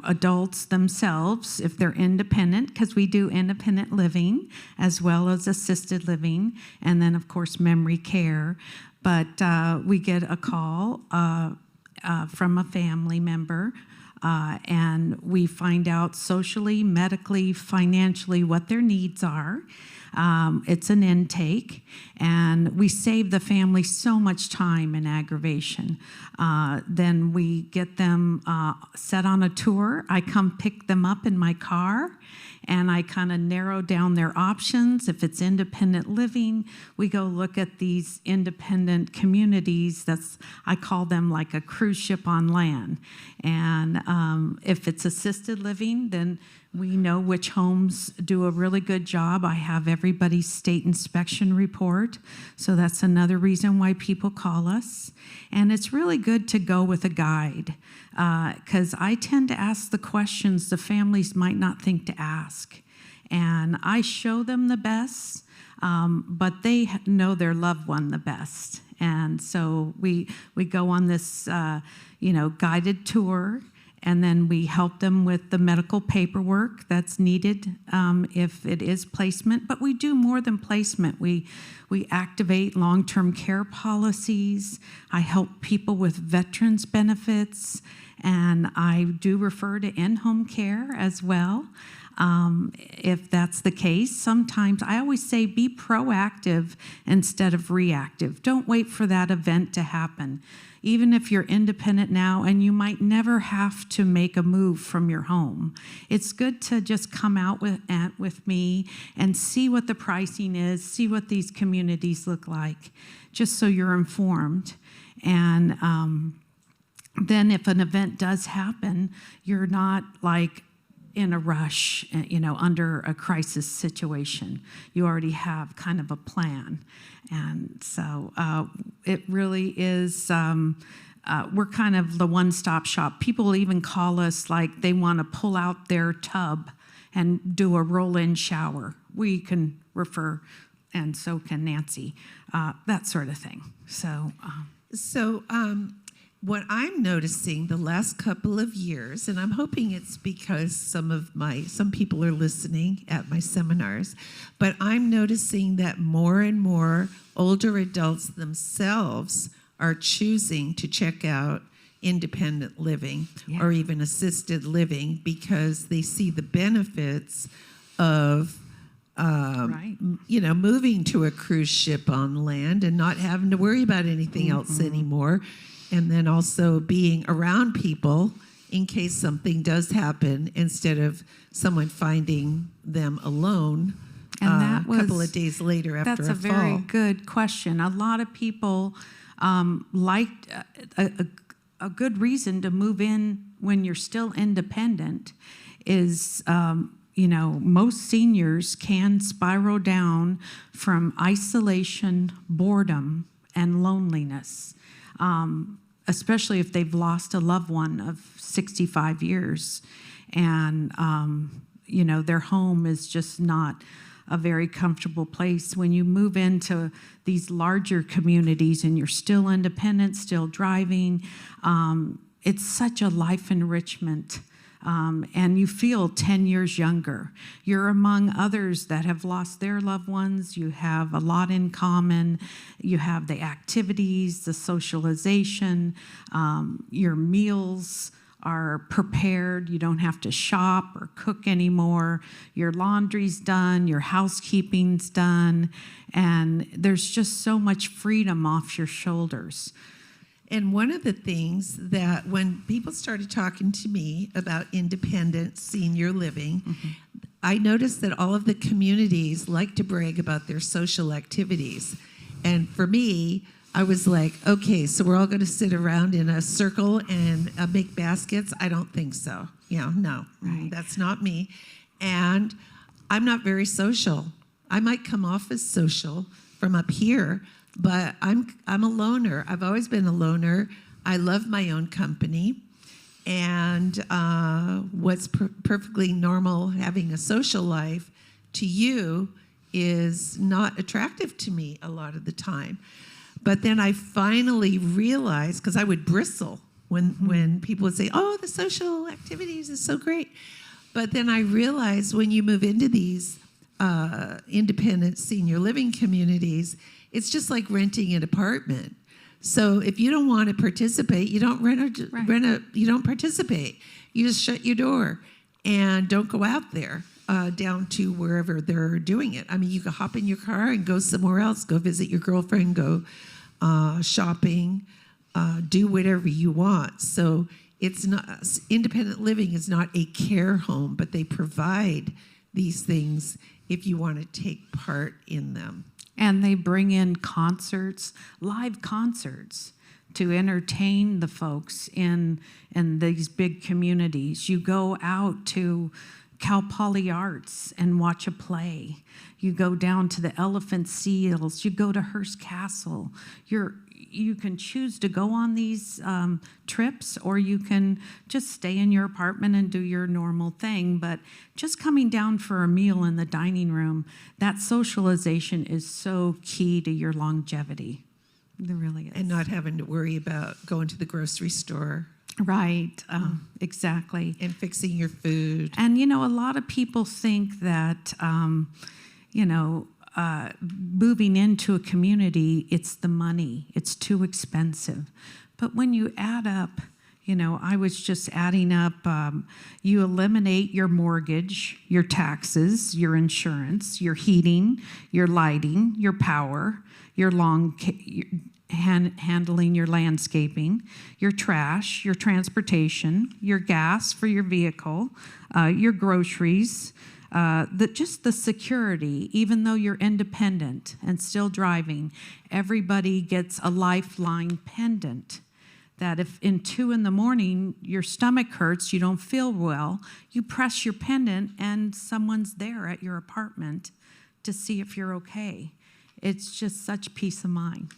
adults themselves, if they're independent, because we do independent living as well as assisted living, and then of course memory care. But we get a call from a family member, and we find out socially, medically, financially what their needs are. It's an intake, and we save the family so much time and aggravation. Then we get them set on a tour. I come pick them up in my car, and I kind of narrow down their options. If it's independent living, we go look at these independent communities. I call them like a cruise ship on land. And if it's assisted living, then we know which homes do a really good job. I have everybody's state inspection report. So that's another reason why people call us. And it's really good to go with a guide, because I tend to ask the questions the families might not think to ask. And I show them the best, but they know their loved one the best. And so we go on this guided tour. And then we help them with the medical paperwork that's needed if it is placement. But we do more than placement. We activate long-term care policies. I help people with veterans benefits. And I do refer to in-home care as well. If that's the case, sometimes I always say be proactive instead of reactive. Don't wait for that event to happen. Even if you're independent now and you might never have to make a move from your home, it's good to just come out with me and see what the pricing is, see what these communities look like, just so you're informed. And then if an event does happen, you're not like in a rush, under a crisis situation. You already have kind of a plan. And so it really is, we're kind of the one-stop shop. People even call us like they want to pull out their tub and do a roll-in shower. We can refer, and so can Nancy, that sort of thing. So what I'm noticing the last couple of years, and I'm hoping it's because some people are listening at my seminars, but I'm noticing that more and more older adults themselves are choosing to check out independent living or even assisted living because they see the benefits of moving to a cruise ship on land and not having to worry about anything else anymore. And then also being around people in case something does happen, instead of someone finding them alone And that a couple was- of days later after That's a a very fall. good question. A lot of people liked a good reason to move in when you're still independent is, most seniors can spiral down from isolation, boredom, and loneliness, especially if they've lost a loved one of 65 years. And, their home is just not a very comfortable place. When you move into these larger communities and you're still independent, still driving, it's such a life enrichment. And you feel 10 years younger. You're among others that have lost their loved ones. You have a lot in common. You have the activities, the socialization, your meals are prepared. You don't have to shop or cook anymore. Your laundry's done, your housekeeping's done, and there's just so much freedom off your shoulders. And one of the things that when people started talking to me about independent senior living, I noticed that all of the communities like to brag about their social activities. And for me, I was like, okay, so we're all going to sit around in a circle and make baskets? I don't think so. No, Right. That's not me. And I'm not very social. I might come off as social from up here, but I'm a loner. I've always been a loner. I love my own company. And what's perfectly normal, having a social life, to you is not attractive to me a lot of the time. But then I finally realized, because I would bristle when people would say, oh, the social activities is so great. But then I realized when you move into these independent senior living communities, it's just like renting an apartment. So if you don't want to participate, you don't you don't participate. You just shut your door and don't go out there down to wherever they're doing it. I mean, you can hop in your car and go somewhere else, go visit your girlfriend, go shopping, do whatever you want. So it's not, independent living is not a care home, but they provide these things if you want to take part in them. And they bring in concerts, live concerts, to entertain the folks in these big communities. You go out to Cal Poly Arts and watch a play. You go down to the Elephant Seals. You go to Hearst Castle. You can choose to go on these trips, or you can just stay in your apartment and do your normal thing. But just coming down for a meal in the dining room, that socialization is so key to your longevity. It really is. And not having to worry about going to the grocery store. Right, exactly. And fixing your food. And, a lot of people think that, moving into a community, it's the money. It's too expensive. But when you add up, I was just adding up, you eliminate your mortgage, your taxes, your insurance, your heating, your lighting, your power, your handling your landscaping, your trash, your transportation, your gas for your vehicle, your groceries, just the security. Even though you're independent and still driving, everybody gets a lifeline pendant that if in 2 a.m. your stomach hurts, you don't feel well, you press your pendant and someone's there at your apartment to see if you're okay. It's just such peace of mind.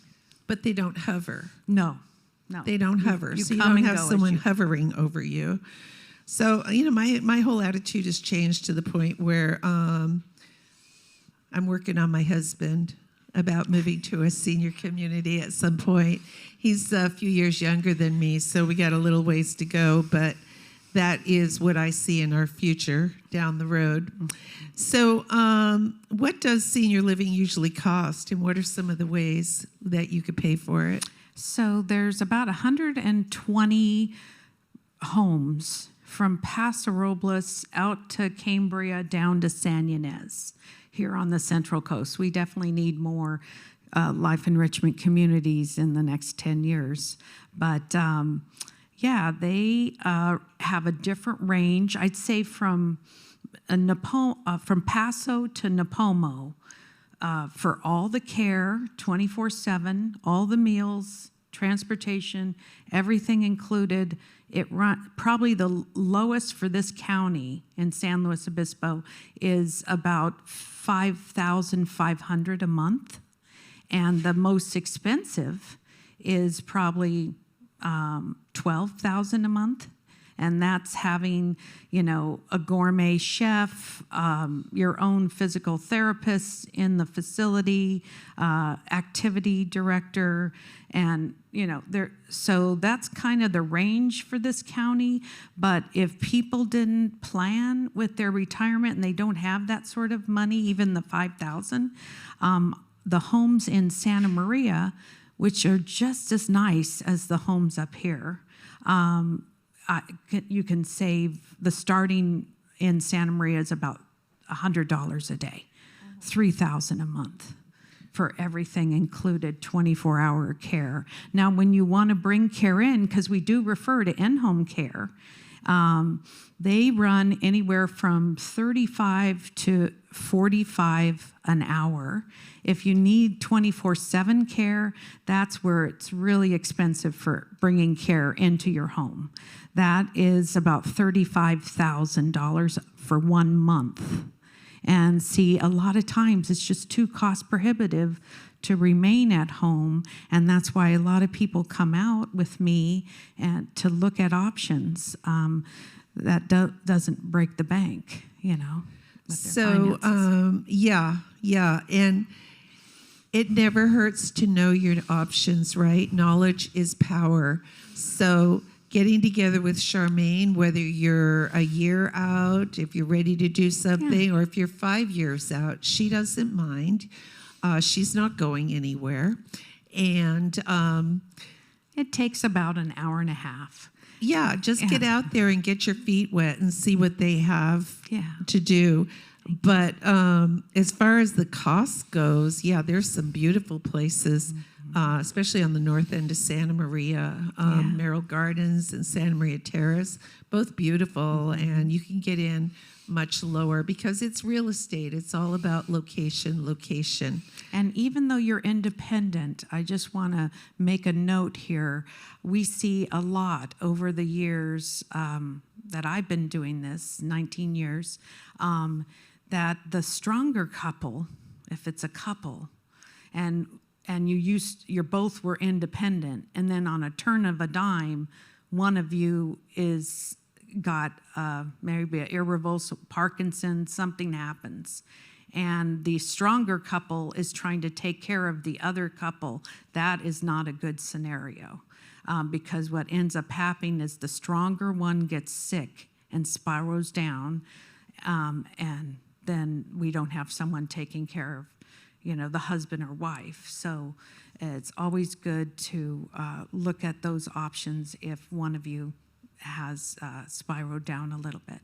But they don't hover. No. They don't hover. You so you come don't and have go as someone you- hovering over you. So, my whole attitude has changed to the point where I'm working on my husband about moving to a senior community at some point. He's a few years younger than me, so we got a little ways to go, but that is what I see in our future down the road. So what does senior living usually cost, and what are some of the ways that you could pay for it? So there's about 120 homes from Paso Robles out to Cambria down to San Ynez here on the Central Coast. We definitely need more life enrichment communities in the next 10 years. But Yeah, they have a different range. I'd say from from Paso to Napomo, for all the care, 24/7, all the meals, transportation, everything included. Probably the lowest for this county in San Luis Obispo is about $5,500 a month, and the most expensive is probably $12,000 a month. And that's having, a gourmet chef, your own physical therapist in the facility, activity director, and so that's kind of the range for this county. But if people didn't plan with their retirement and they don't have that sort of money, even the $5,000, the homes in Santa Maria, which are just as nice as the homes up here, you can save. The starting in Santa Maria is about $100 a day, $3,000 a month for everything included, 24-hour care. Now, when you want to bring care in, because we do refer to in-home care, they run anywhere from $35 to $45 an hour. If you need 24/7 care, that's where it's really expensive for bringing care into your home. That is about $35,000 for 1 month. And see, a lot of times it's just too cost prohibitive to remain at home, and that's why a lot of people come out with me and to look at options that doesn't break the bank, with their finances. Yeah, and it never hurts to know your options, right? Knowledge is power. So getting together with Charmaine, whether you're a year out, if you're ready to do something, or if you're 5 years out, she doesn't mind. She's not going anywhere. And It takes about an hour and a half. yeah, just get out there and get your feet wet and see what they have to do. But as far as the cost goes, there's some beautiful places, especially on the north end of Santa Maria, Merrill Gardens and Santa Maria Terrace, both beautiful, and you can get in much lower because it's real estate. It's all about location. And even though you're independent, I just want to make a note here. We see a lot over the years that I've been doing this, 19 years, that the stronger couple, if it's a couple, and you both were independent, and then on a turn of a dime, one of you is got maybe an irreversible Parkinson's, something happens, and the stronger couple is trying to take care of the other couple. That is not a good scenario, because what ends up happening is the stronger one gets sick and spirals down, and then we don't have someone taking care of the husband or wife. So it's always good to look at those options if one of you has spiraled down a little bit.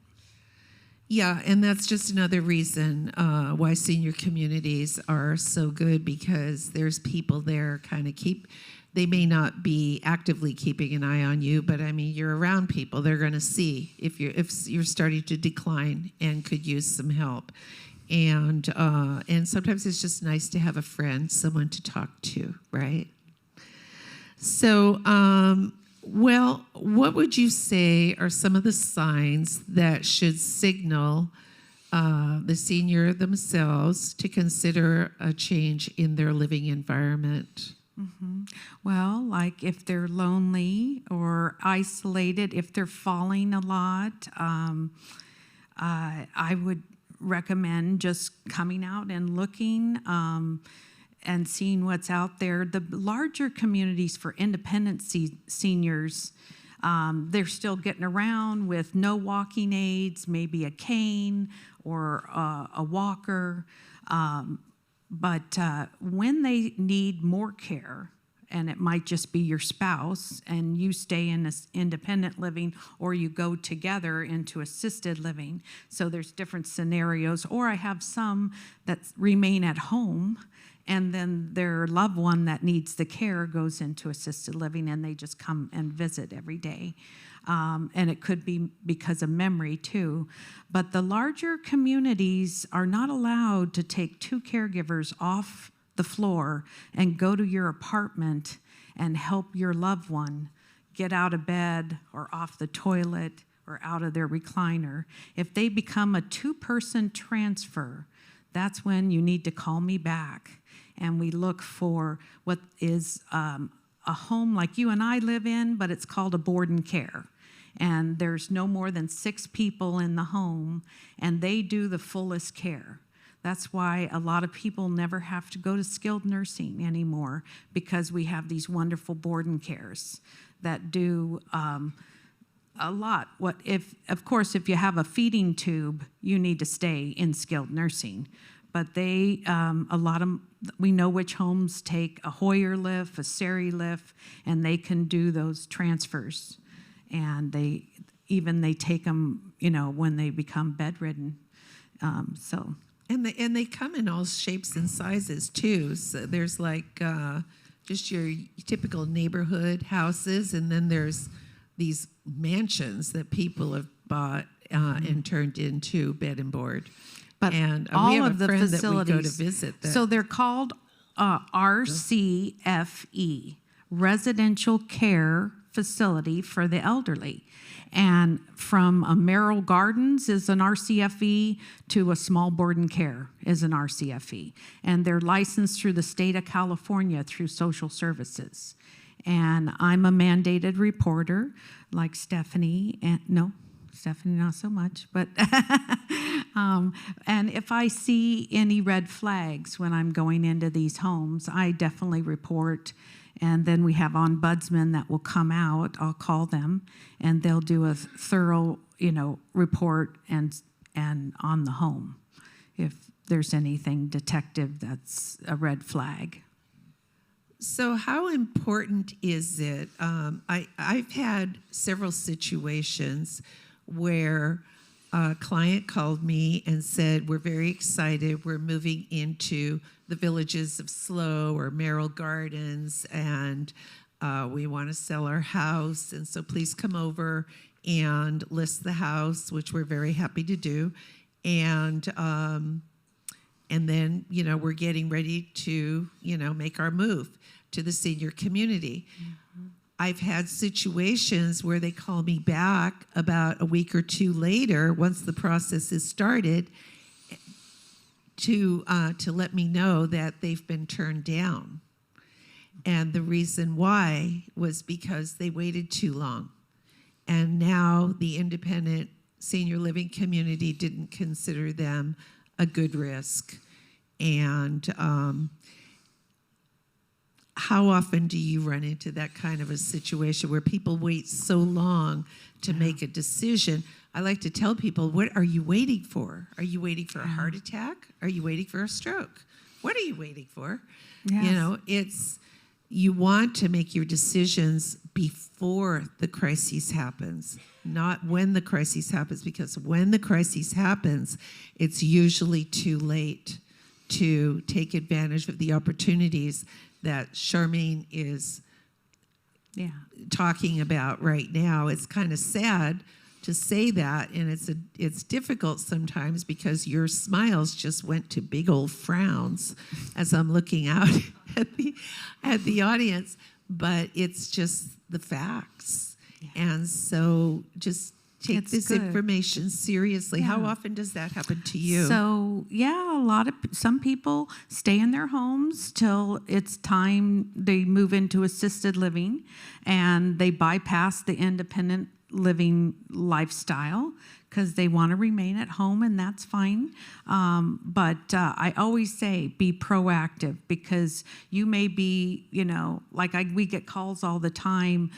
Yeah, and that's just another reason why senior communities are so good, because there's people there kind of they may not be actively keeping an eye on you, but I mean, you're around people. They're going to see if you're starting to decline and could use some help. And sometimes it's just nice to have a friend, someone to talk to, right? So, well, what would you say are some of the signs that should signal the senior themselves to consider a change in their living environment? Mm-hmm. Well, like if they're lonely or isolated, if they're falling a lot, I would recommend just coming out and looking and seeing what's out there. The larger communities for independent seniors, they're still getting around with no walking aids, maybe a cane or a walker. But when they need more care, and it might just be your spouse, and you stay in this independent living, or you go together into assisted living. So there's different scenarios. Or I have some that remain at home, and then their loved one that needs the care goes into assisted living, and they just come and visit every day. And it could be because of memory too. But the larger communities are not allowed to take 2 caregivers off the floor and go to your apartment and help your loved one get out of bed or off the toilet or out of their recliner. If they become a 2-person transfer, that's when you need to call me back, and we look for what is a home like you and I live in, but it's called a board and care. And there's no more than 6 people in the home, and they do the fullest care. That's why a lot of people never have to go to skilled nursing anymore, because we have these wonderful board and cares that do a lot. Of course, if you have a feeding tube, you need to stay in skilled nursing. But they, we know which homes take a Hoyer lift, a Sari lift, and they can do those transfers. And they take them, when they become bedridden. And they come in all shapes and sizes too. So there's like just your typical neighborhood houses, and then there's these mansions that people have bought and turned into bed and board. But and all we have of a the friend facilities, that we go to visit. So they're called RCFE, Residential Care Facility for the Elderly. And from a Merrill Gardens is an RCFE to a small board and care is an RCFE. And they're licensed through the state of California through social services. And I'm a mandated reporter like Stephanie, and no, Stephanie not so much, but and if I see any red flags when I'm going into these homes, I definitely report. And then we have ombudsmen that will come out. I'll call them, and they'll do a thorough, report and on the home if there's anything detective that's a red flag. So how important is it? I've had several situations where a client called me and said, we're very excited. We're moving into the villages of Slow or Merrill Gardens, and we want to sell our house. And so please come over and list the house, which we're very happy to do. And then, we're getting ready to, make our move to the senior community. Mm-hmm. I've had situations where they call me back about a week or 2 later, once the process is started, to let me know that they've been turned down. And the reason why was because they waited too long. And now the independent senior living community didn't consider them a good risk. And how often do you run into that kind of a situation where people wait so long to make a decision? I like to tell people, what are you waiting for? Are you waiting for a heart attack? Are you waiting for a stroke? What are you waiting for? Yes. You want to make your decisions before the crisis happens, not when the crisis happens, because when the crisis happens, it's usually too late to take advantage of the opportunities that Charmaine is talking about right now. It's kind of sad to say that, and it's difficult sometimes because your smiles just went to big old frowns as I'm looking out at the audience, but it's just the facts. Yeah. And so just take this information seriously. Yeah. How often does that happen to you? So, some people stay in their homes till it's time they move into assisted living, and they bypass the independent living lifestyle because they want to remain at home, and that's fine. But I always say be proactive, because you may be, we get calls all the time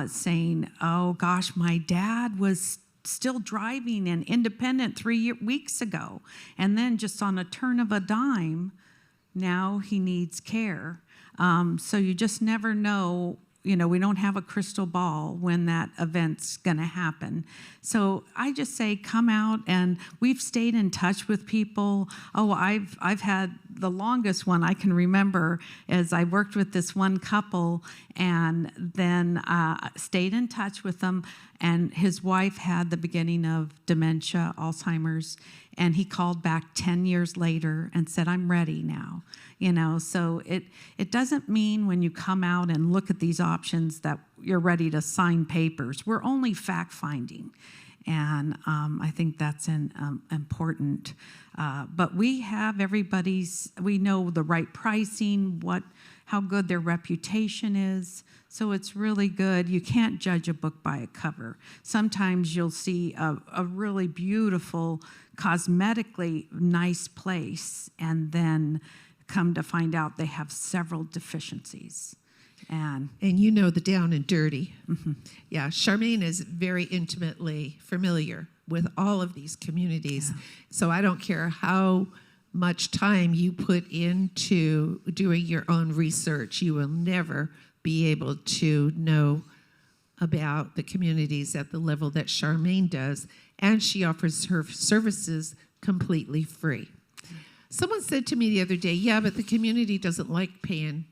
saying, oh gosh, my dad was still driving and independent 3 weeks ago, and then just on a turn of a dime, now he needs care. So you just never know. We don't have a crystal ball when that event's going to happen. So I just say come out, and we've stayed in touch with people. Oh, I've had the longest one I can remember is I worked with this one couple and then stayed in touch with them. And his wife had the beginning of dementia, Alzheimer's, and he called back 10 years later and said, I'm ready now. So it doesn't mean when you come out and look at these options that you're ready to sign papers. We're only fact-finding. And I think that's important. But we have we know the right pricing, how good their reputation is. So it's really good. You can't judge a book by a cover. Sometimes you'll see a really beautiful, cosmetically nice place, and then come to find out they have several deficiencies. And the down and dirty. Mm-hmm. Yeah, Charmaine is very intimately familiar with all of these communities. Yeah. So I don't care how much time you put into doing your own research, you will never be able to know about the communities at the level that Charmaine does, and she offers her services completely free. Someone said to me the other day, yeah, but the community doesn't like paying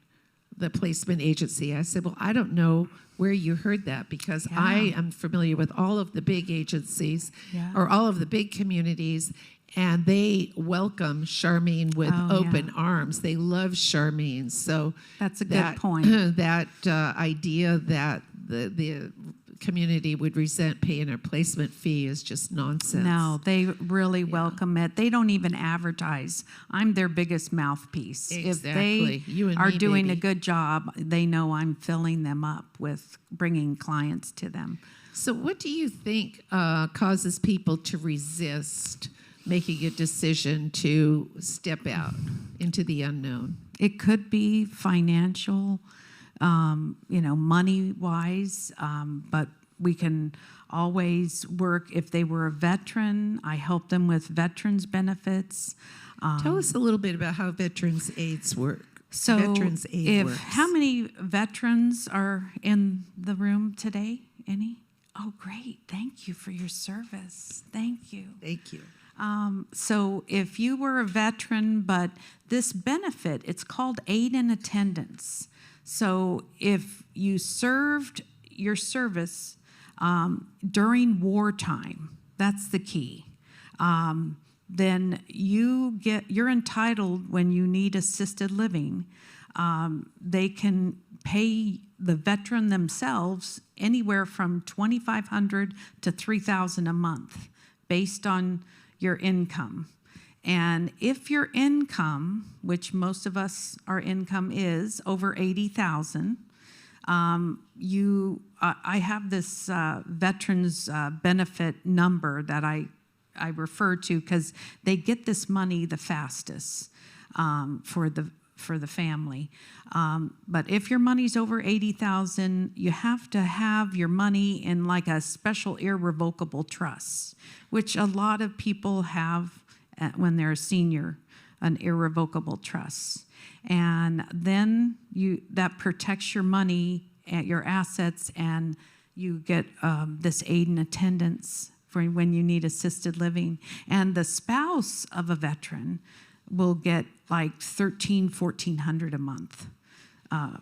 the placement agency. I said, well, I don't know where you heard that, because I am familiar with all of the big agencies or all of the big communities, and they welcome Charmaine with open arms. They love Charmaine. So that's a good point. That idea that the community would resent paying a placement fee is just nonsense. No, they really welcome it. They don't even advertise. I'm their biggest mouthpiece. Exactly. If they are doing a good job, they know I'm filling them up with bringing clients to them. So what do you think causes people to resist making a decision to step out into the unknown? It could be financial, money-wise, but we can always work. If they were a veteran, I help them with veterans benefits. Tell us a little bit about how veterans aids work. So veterans aid works. How many veterans are in the room today? Any? Oh, great. Thank you for your service. Thank you. Thank you. So if you were a veteran, but this benefit, it's called aid and attendance. So if you served your service during wartime, that's the key, then you're entitled when you need assisted living. They can pay the veteran themselves anywhere from $2,500 to $3,000 a month based on your income. And if your income, which most of us, our income is over $80,000, I have this veterans benefit number that I refer to, because they get this money the fastest for the family. But if your money's over $80,000, you have to have your money in like a special irrevocable trust, which a lot of people have when they're a senior, an irrevocable trust. And then that protects your money, your assets, and you get this aid and attendance for when you need assisted living. And the spouse of a veteran will get like $1,400 a month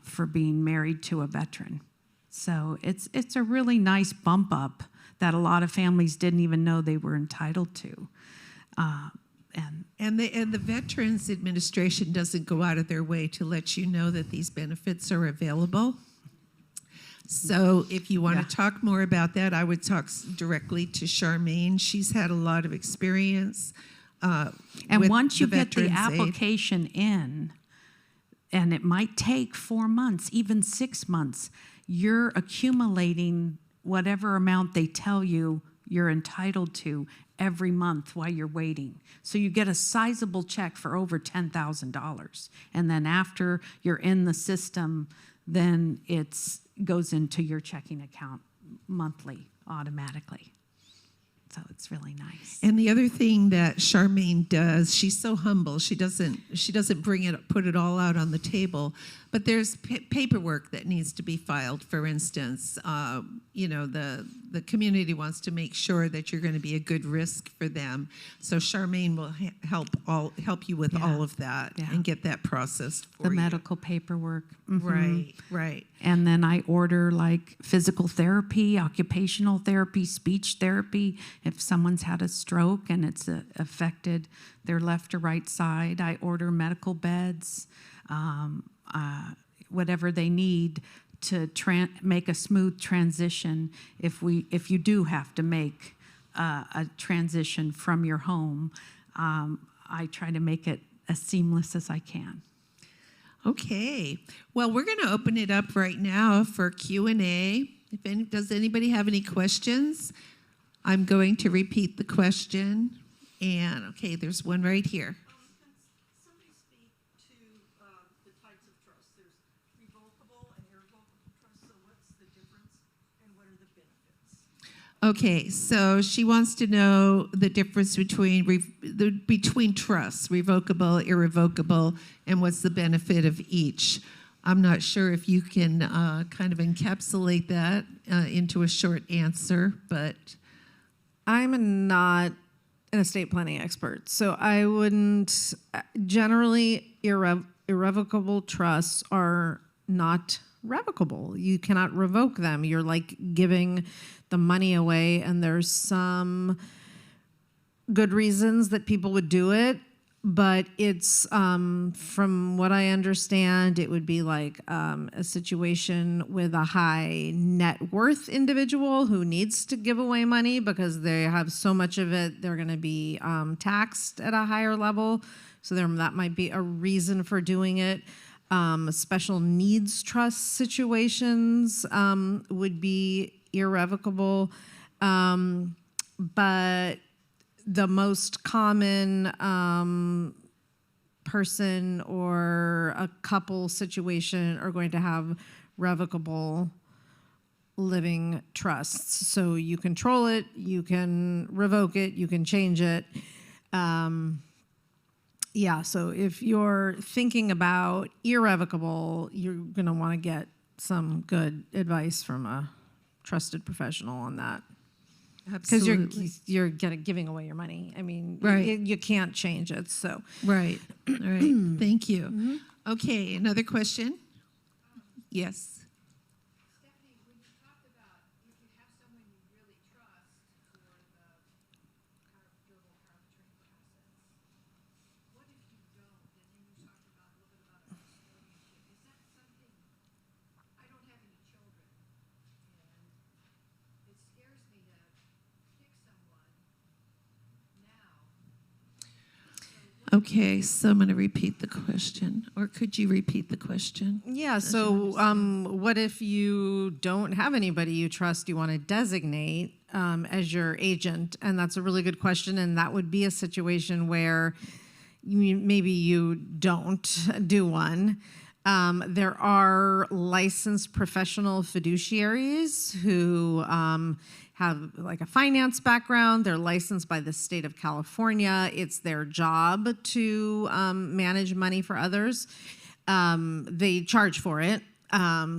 for being married to a veteran. So it's a really nice bump up that a lot of families didn't even know they were entitled to. And the Veterans Administration doesn't go out of their way to let you know that these benefits are available. So if you want to talk more about that, I would talk directly to Charmaine. She's had a lot of experience. And once you get the application in, and it might take 4 months, even 6 months, you're accumulating whatever amount they tell you you're entitled to every month while you're waiting. So you get a sizable check for over $10,000. And then after you're in the system, then it goes into your checking account monthly automatically. So it's really nice. And the other thing that Charmaine does, she's so humble. She doesn't put it all out on the table. But there's paperwork that needs to be filed. For instance, the community wants to make sure that you're going to be a good risk for them. So Charmaine will help you with all of that and get that processed for you. The medical paperwork. Mhm. Right. And then I order like physical therapy, occupational therapy, speech therapy. If someone's had a stroke and it's affected their left or right side, I order medical beds, whatever they need to make a smooth transition. If you do have to make a transition from your home, I try to make it as seamless as I can. Okay. Well, we're going to open it up right now for Q&A. Does anybody have any questions? I'm going to repeat the question. And, okay, there's one right here. Can somebody speak to the types of trust? There's revocable and irrevocable trust, so what's the difference and what are the benefits? Okay, so she wants to know the difference between trusts, revocable, irrevocable, and what's the benefit of each. I'm not sure if you can kind of encapsulate that into a short answer, but... I'm not an estate planning expert, so I wouldn't. Generally, irrevocable trusts are not revocable. You cannot revoke them. You're like giving the money away, and there's some good reasons that people would do it, but it's, from what I understand, it would be like a situation with a high net worth individual who needs to give away money because they have so much of it, they're going to be taxed at a higher level. So that might be a reason for doing it. Special needs trust situations would be irrevocable, but the most common person or a couple situation are going to have revocable living trusts. So you control it, you can revoke it, you can change it. So if you're thinking about irrevocable, you're going to want to get some good advice from a trusted professional on that. Because you're giving away your money. I mean, you can't change it. So Right. All right. Thank you. Mm-hmm. Okay, another question? Yes. Stephanie, when you talk about if you have someone you really trust for the durable power of attorney process, what if you don't? And then you talked about a little bit about a custodianship. Is that something? I don't have any children, and it scares me to pick someone now. Okay, so I'm going to repeat the question. Or could you repeat the question? yeah, so what if you don't have anybody you trust you want to designate as your agent? And that's a really good question. And that would be a situation where maybe you don't do one. There are licensed professional fiduciaries who have like a finance background. They're licensed by the state of California. It's their job to manage money for others. They charge for it.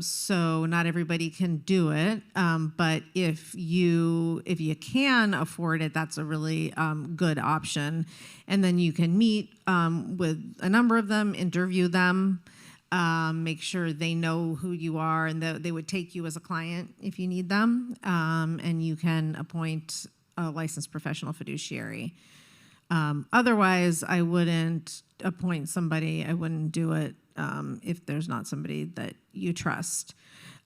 So not everybody can do it. But if you can afford it, that's a really good option. And then you can meet with a number of them, interview them, make sure they know who you are, and they would take you as a client if you need them, and you can appoint a licensed professional fiduciary. Otherwise, I wouldn't appoint somebody. I wouldn't do it if there's not somebody that you trust.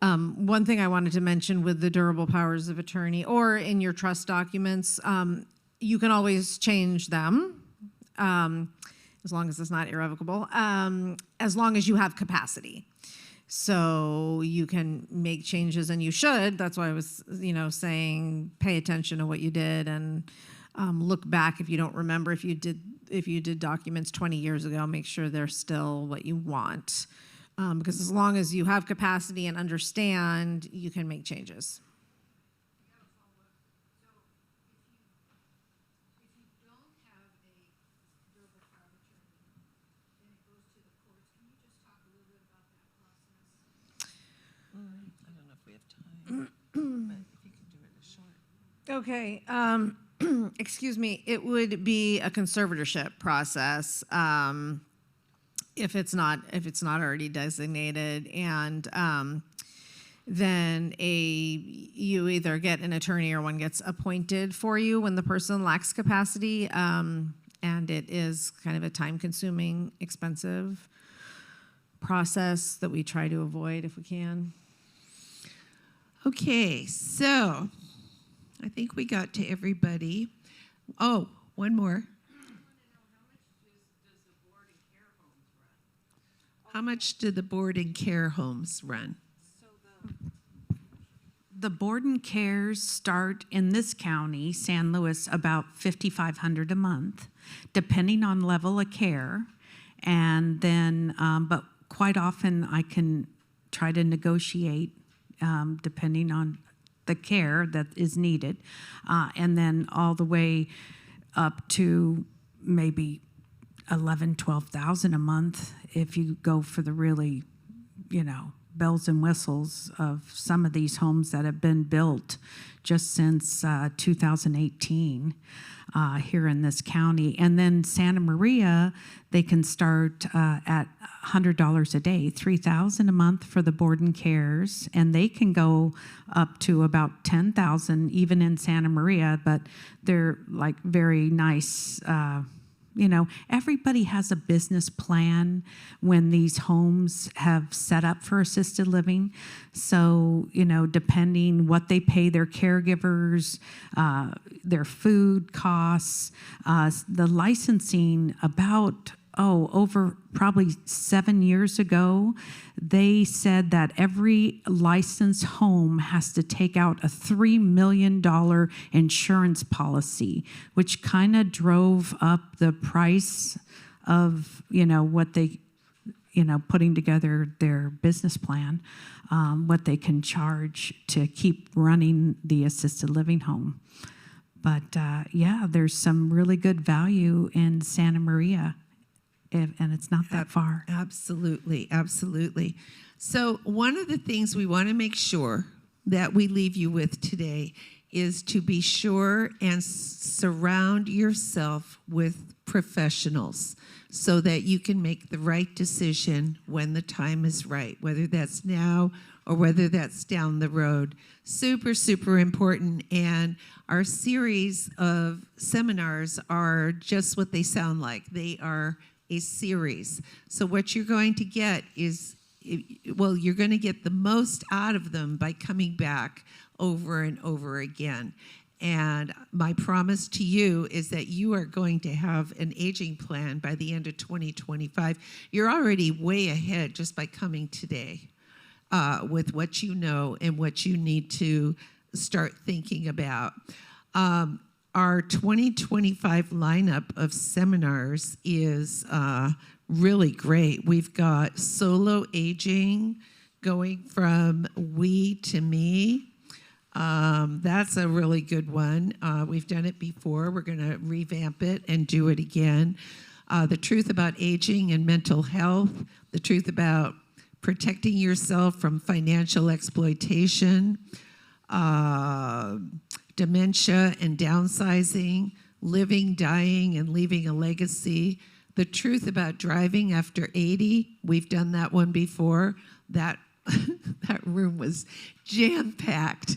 One thing I wanted to mention with the durable powers of attorney or in your trust documents, you can always change them. As long as it's not irrevocable, as long as you have capacity. So you can make changes, and you should. That's why I was, saying pay attention to what you did and look back if you don't remember. If you did documents 20 years ago, make sure they're still what you want. Because as long as you have capacity and understand, you can make changes. So if you if we have time, but if you can do it short. Okay, excuse me, it would be a conservatorship process, if it's not already designated, and, then you either get an attorney or one gets appointed for you when the person lacks capacity, and it is kind of a time-consuming, expensive process that we try to avoid if we can. Okay, so I think we got to everybody. Oh, one more. How much do the board and care homes run? The board and cares start in this county, San Luis, about $5,500 a month, depending on level of care. And then, but quite often I can try to negotiate depending on the care that is needed. And then all the way up to maybe 11, 12,000 a month if you go for the really, bells and whistles of some of these homes that have been built just since 2018 here in this county. And then Santa Maria, they can start at $100 a day, $3,000 a month for the board and cares, and they can go up to about $10,000 even in Santa Maria, but they're like very nice. Everybody has a business plan when these homes have set up for assisted living. So, depending what they pay their caregivers, their food costs, the licensing over probably 7 years ago, they said that every licensed home has to take out a $3 million insurance policy, which kind of drove up the price of, what they, putting together their business plan, what they can charge to keep running the assisted living home. But there's some really good value in Santa Maria. And it's not that far. Absolutely, absolutely. So one of the things we want to make sure that we leave you with today is to be sure and surround yourself with professionals so that you can make the right decision when the time is right, whether that's now or whether that's down the road. Super, super important. And our series of seminars are just what they sound like. They are a series. So what you're going to get is, you're going to get the most out of them by coming back over and over again. And my promise to you is that you are going to have an aging plan by the end of 2025. You're already way ahead just by coming today with what you know and what you need to start thinking about. Our 2025 lineup of seminars is really great. We've got solo aging going from we to me. That's a really good one. We've done it before. We're going to revamp it and do it again. The truth about aging and mental health, the truth about protecting yourself from financial exploitation, dementia and downsizing, living, dying, and leaving a legacy. The truth about driving after 80, we've done that one before. That room was jam-packed.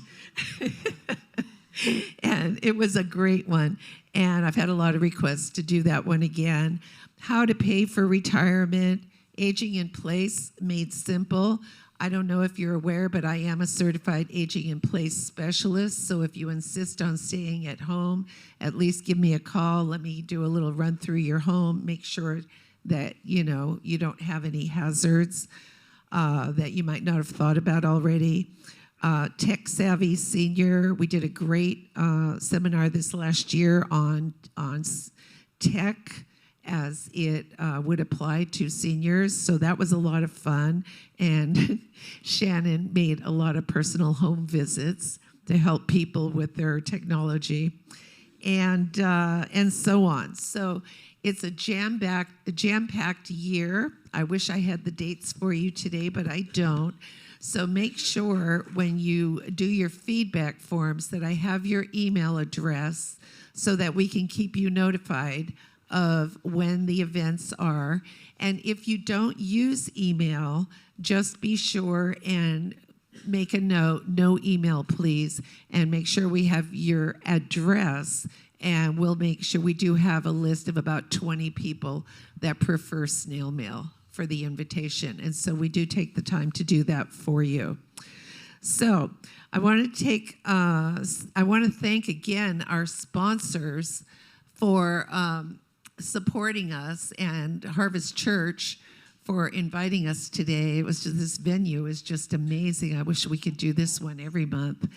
And it was a great one. And I've had a lot of requests to do that one again. How to pay for retirement, aging in place made simple. I don't know if you're aware, but I am a certified aging in place specialist. So if you insist on staying at home, at least give me a call. Let me do a little run through your home. Make sure that, you don't have any hazards that you might not have thought about already. Tech Savvy Senior. We did a great seminar this last year on tech as it would apply to seniors. So that was a lot of fun. And Shannon made a lot of personal home visits to help people with their technology and so on. So It's a jam-packed year. I wish I had the dates for you today, but I don't. So make sure when you do your feedback forms that I have your email address so that we can keep you notified of when the events are. And if you don't use email, just be sure and make a note, no email, please, and make sure we have your address, and we'll make sure we do have a list of about 20 people that prefer snail mail for the invitation. And so we do take the time to do that for you. So I want to thank again our sponsors for supporting us, and Harvest Church for inviting us today. It was just, this venue is just amazing. I wish we could do this one every month.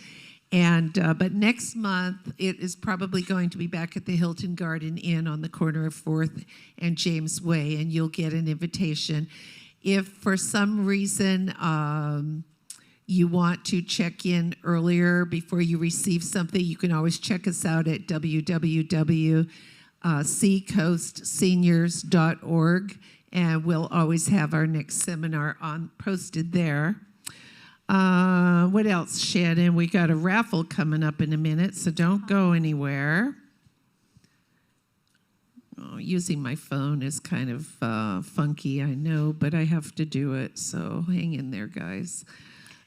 And but next month it is probably going to be back at the Hilton Garden Inn on the corner of 4th and James Way, and you'll get an invitation. If for some reason you want to check in earlier before you receive something, you can always check us out at www.seacoastseniors.org, and we'll always have our next seminar posted there. What else, Shannon? We got a raffle coming up in a minute, so don't go anywhere. Oh, using my phone is kind of funky, I know, but I have to do it, so hang in there, guys.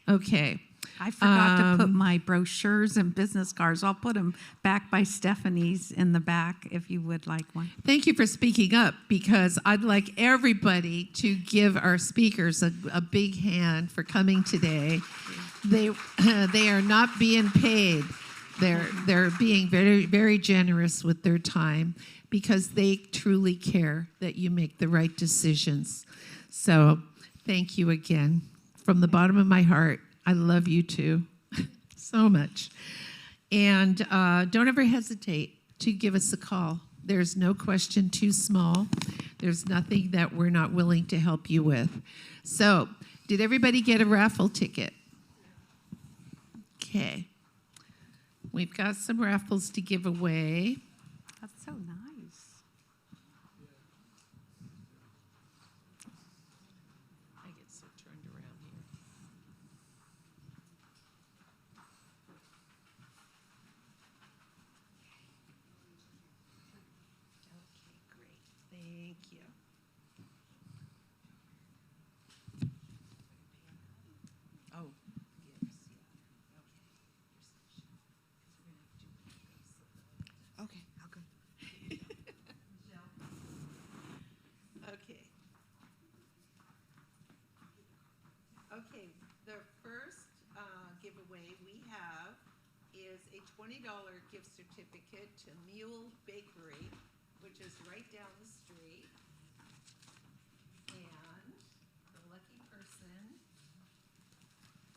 Okay. I forgot to put my brochures and business cards. I'll put them back by Stephanie's in the back if you would like one. Thank you for speaking up, because I'd like everybody to give our speakers a big hand for coming today. They are not being paid. They're being very, very generous with their time because they truly care that you make the right decisions. So thank you again. From the bottom of my heart, I love you too so much. And don't ever hesitate to give us a call. There's no question too small. There's nothing that we're not willing to help you with. So, did everybody get a raffle ticket? Okay. We've got some raffles to give away. That's so nice. I get so turned around here. Okay, great. Thank you. Oh, yes, yeah. Okay. Okay, I'll go. Okay. Okay, the first giveaway we have is a $20 gift certificate to Mule Bakery, which is right down the street. And the lucky person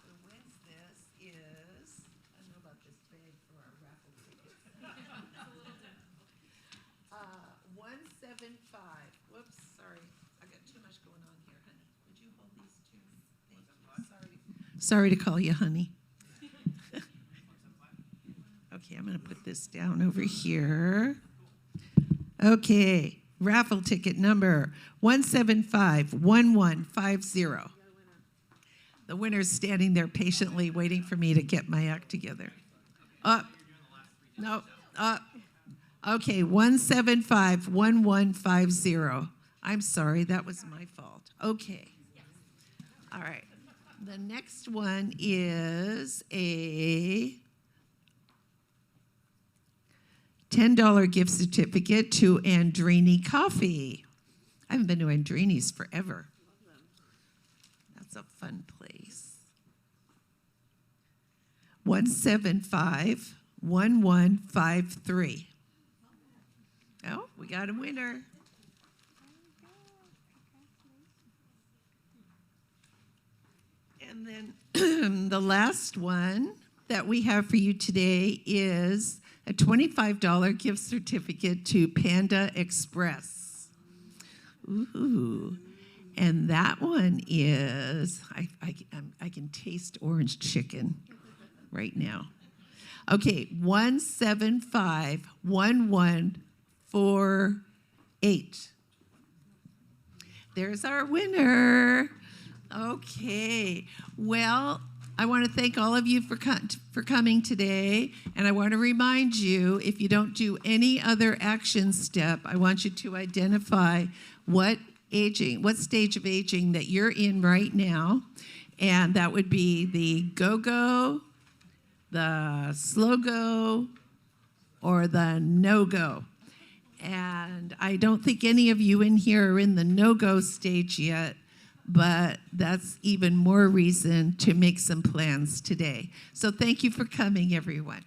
who wins this is, I don't know about this bag for our raffle tickets. 175. Whoops, sorry. I got too much going on here, honey. Would you hold these two? Thank you. Sorry to call you honey. Okay, I'm going to put this down over here. Okay, raffle ticket number 1751150. The winner's standing there patiently waiting for me to get my act together. Up. No, up. Okay, 1751150. I'm sorry, that was my fault. Okay. All right. The next one is a $10 gift certificate to Andrini Coffee. I haven't been to Andrini's forever. That's a fun place. 1751153. Oh, we got a winner. And then the last one that we have for you today is a $25 gift certificate to Panda Express. Ooh. And that one is, I can taste orange chicken right now. Okay, 1751148. 8. There's our winner. Okay. Well, I want to thank all of you for coming today, and I want to remind you, if you don't do any other action step, I want you to identify what stage of aging that you're in right now, and that would be the go-go, the slow-go, or the no-go. And I don't think any of you in here are in the no-go stage yet, but that's even more reason to make some plans today. So thank you for coming, everyone.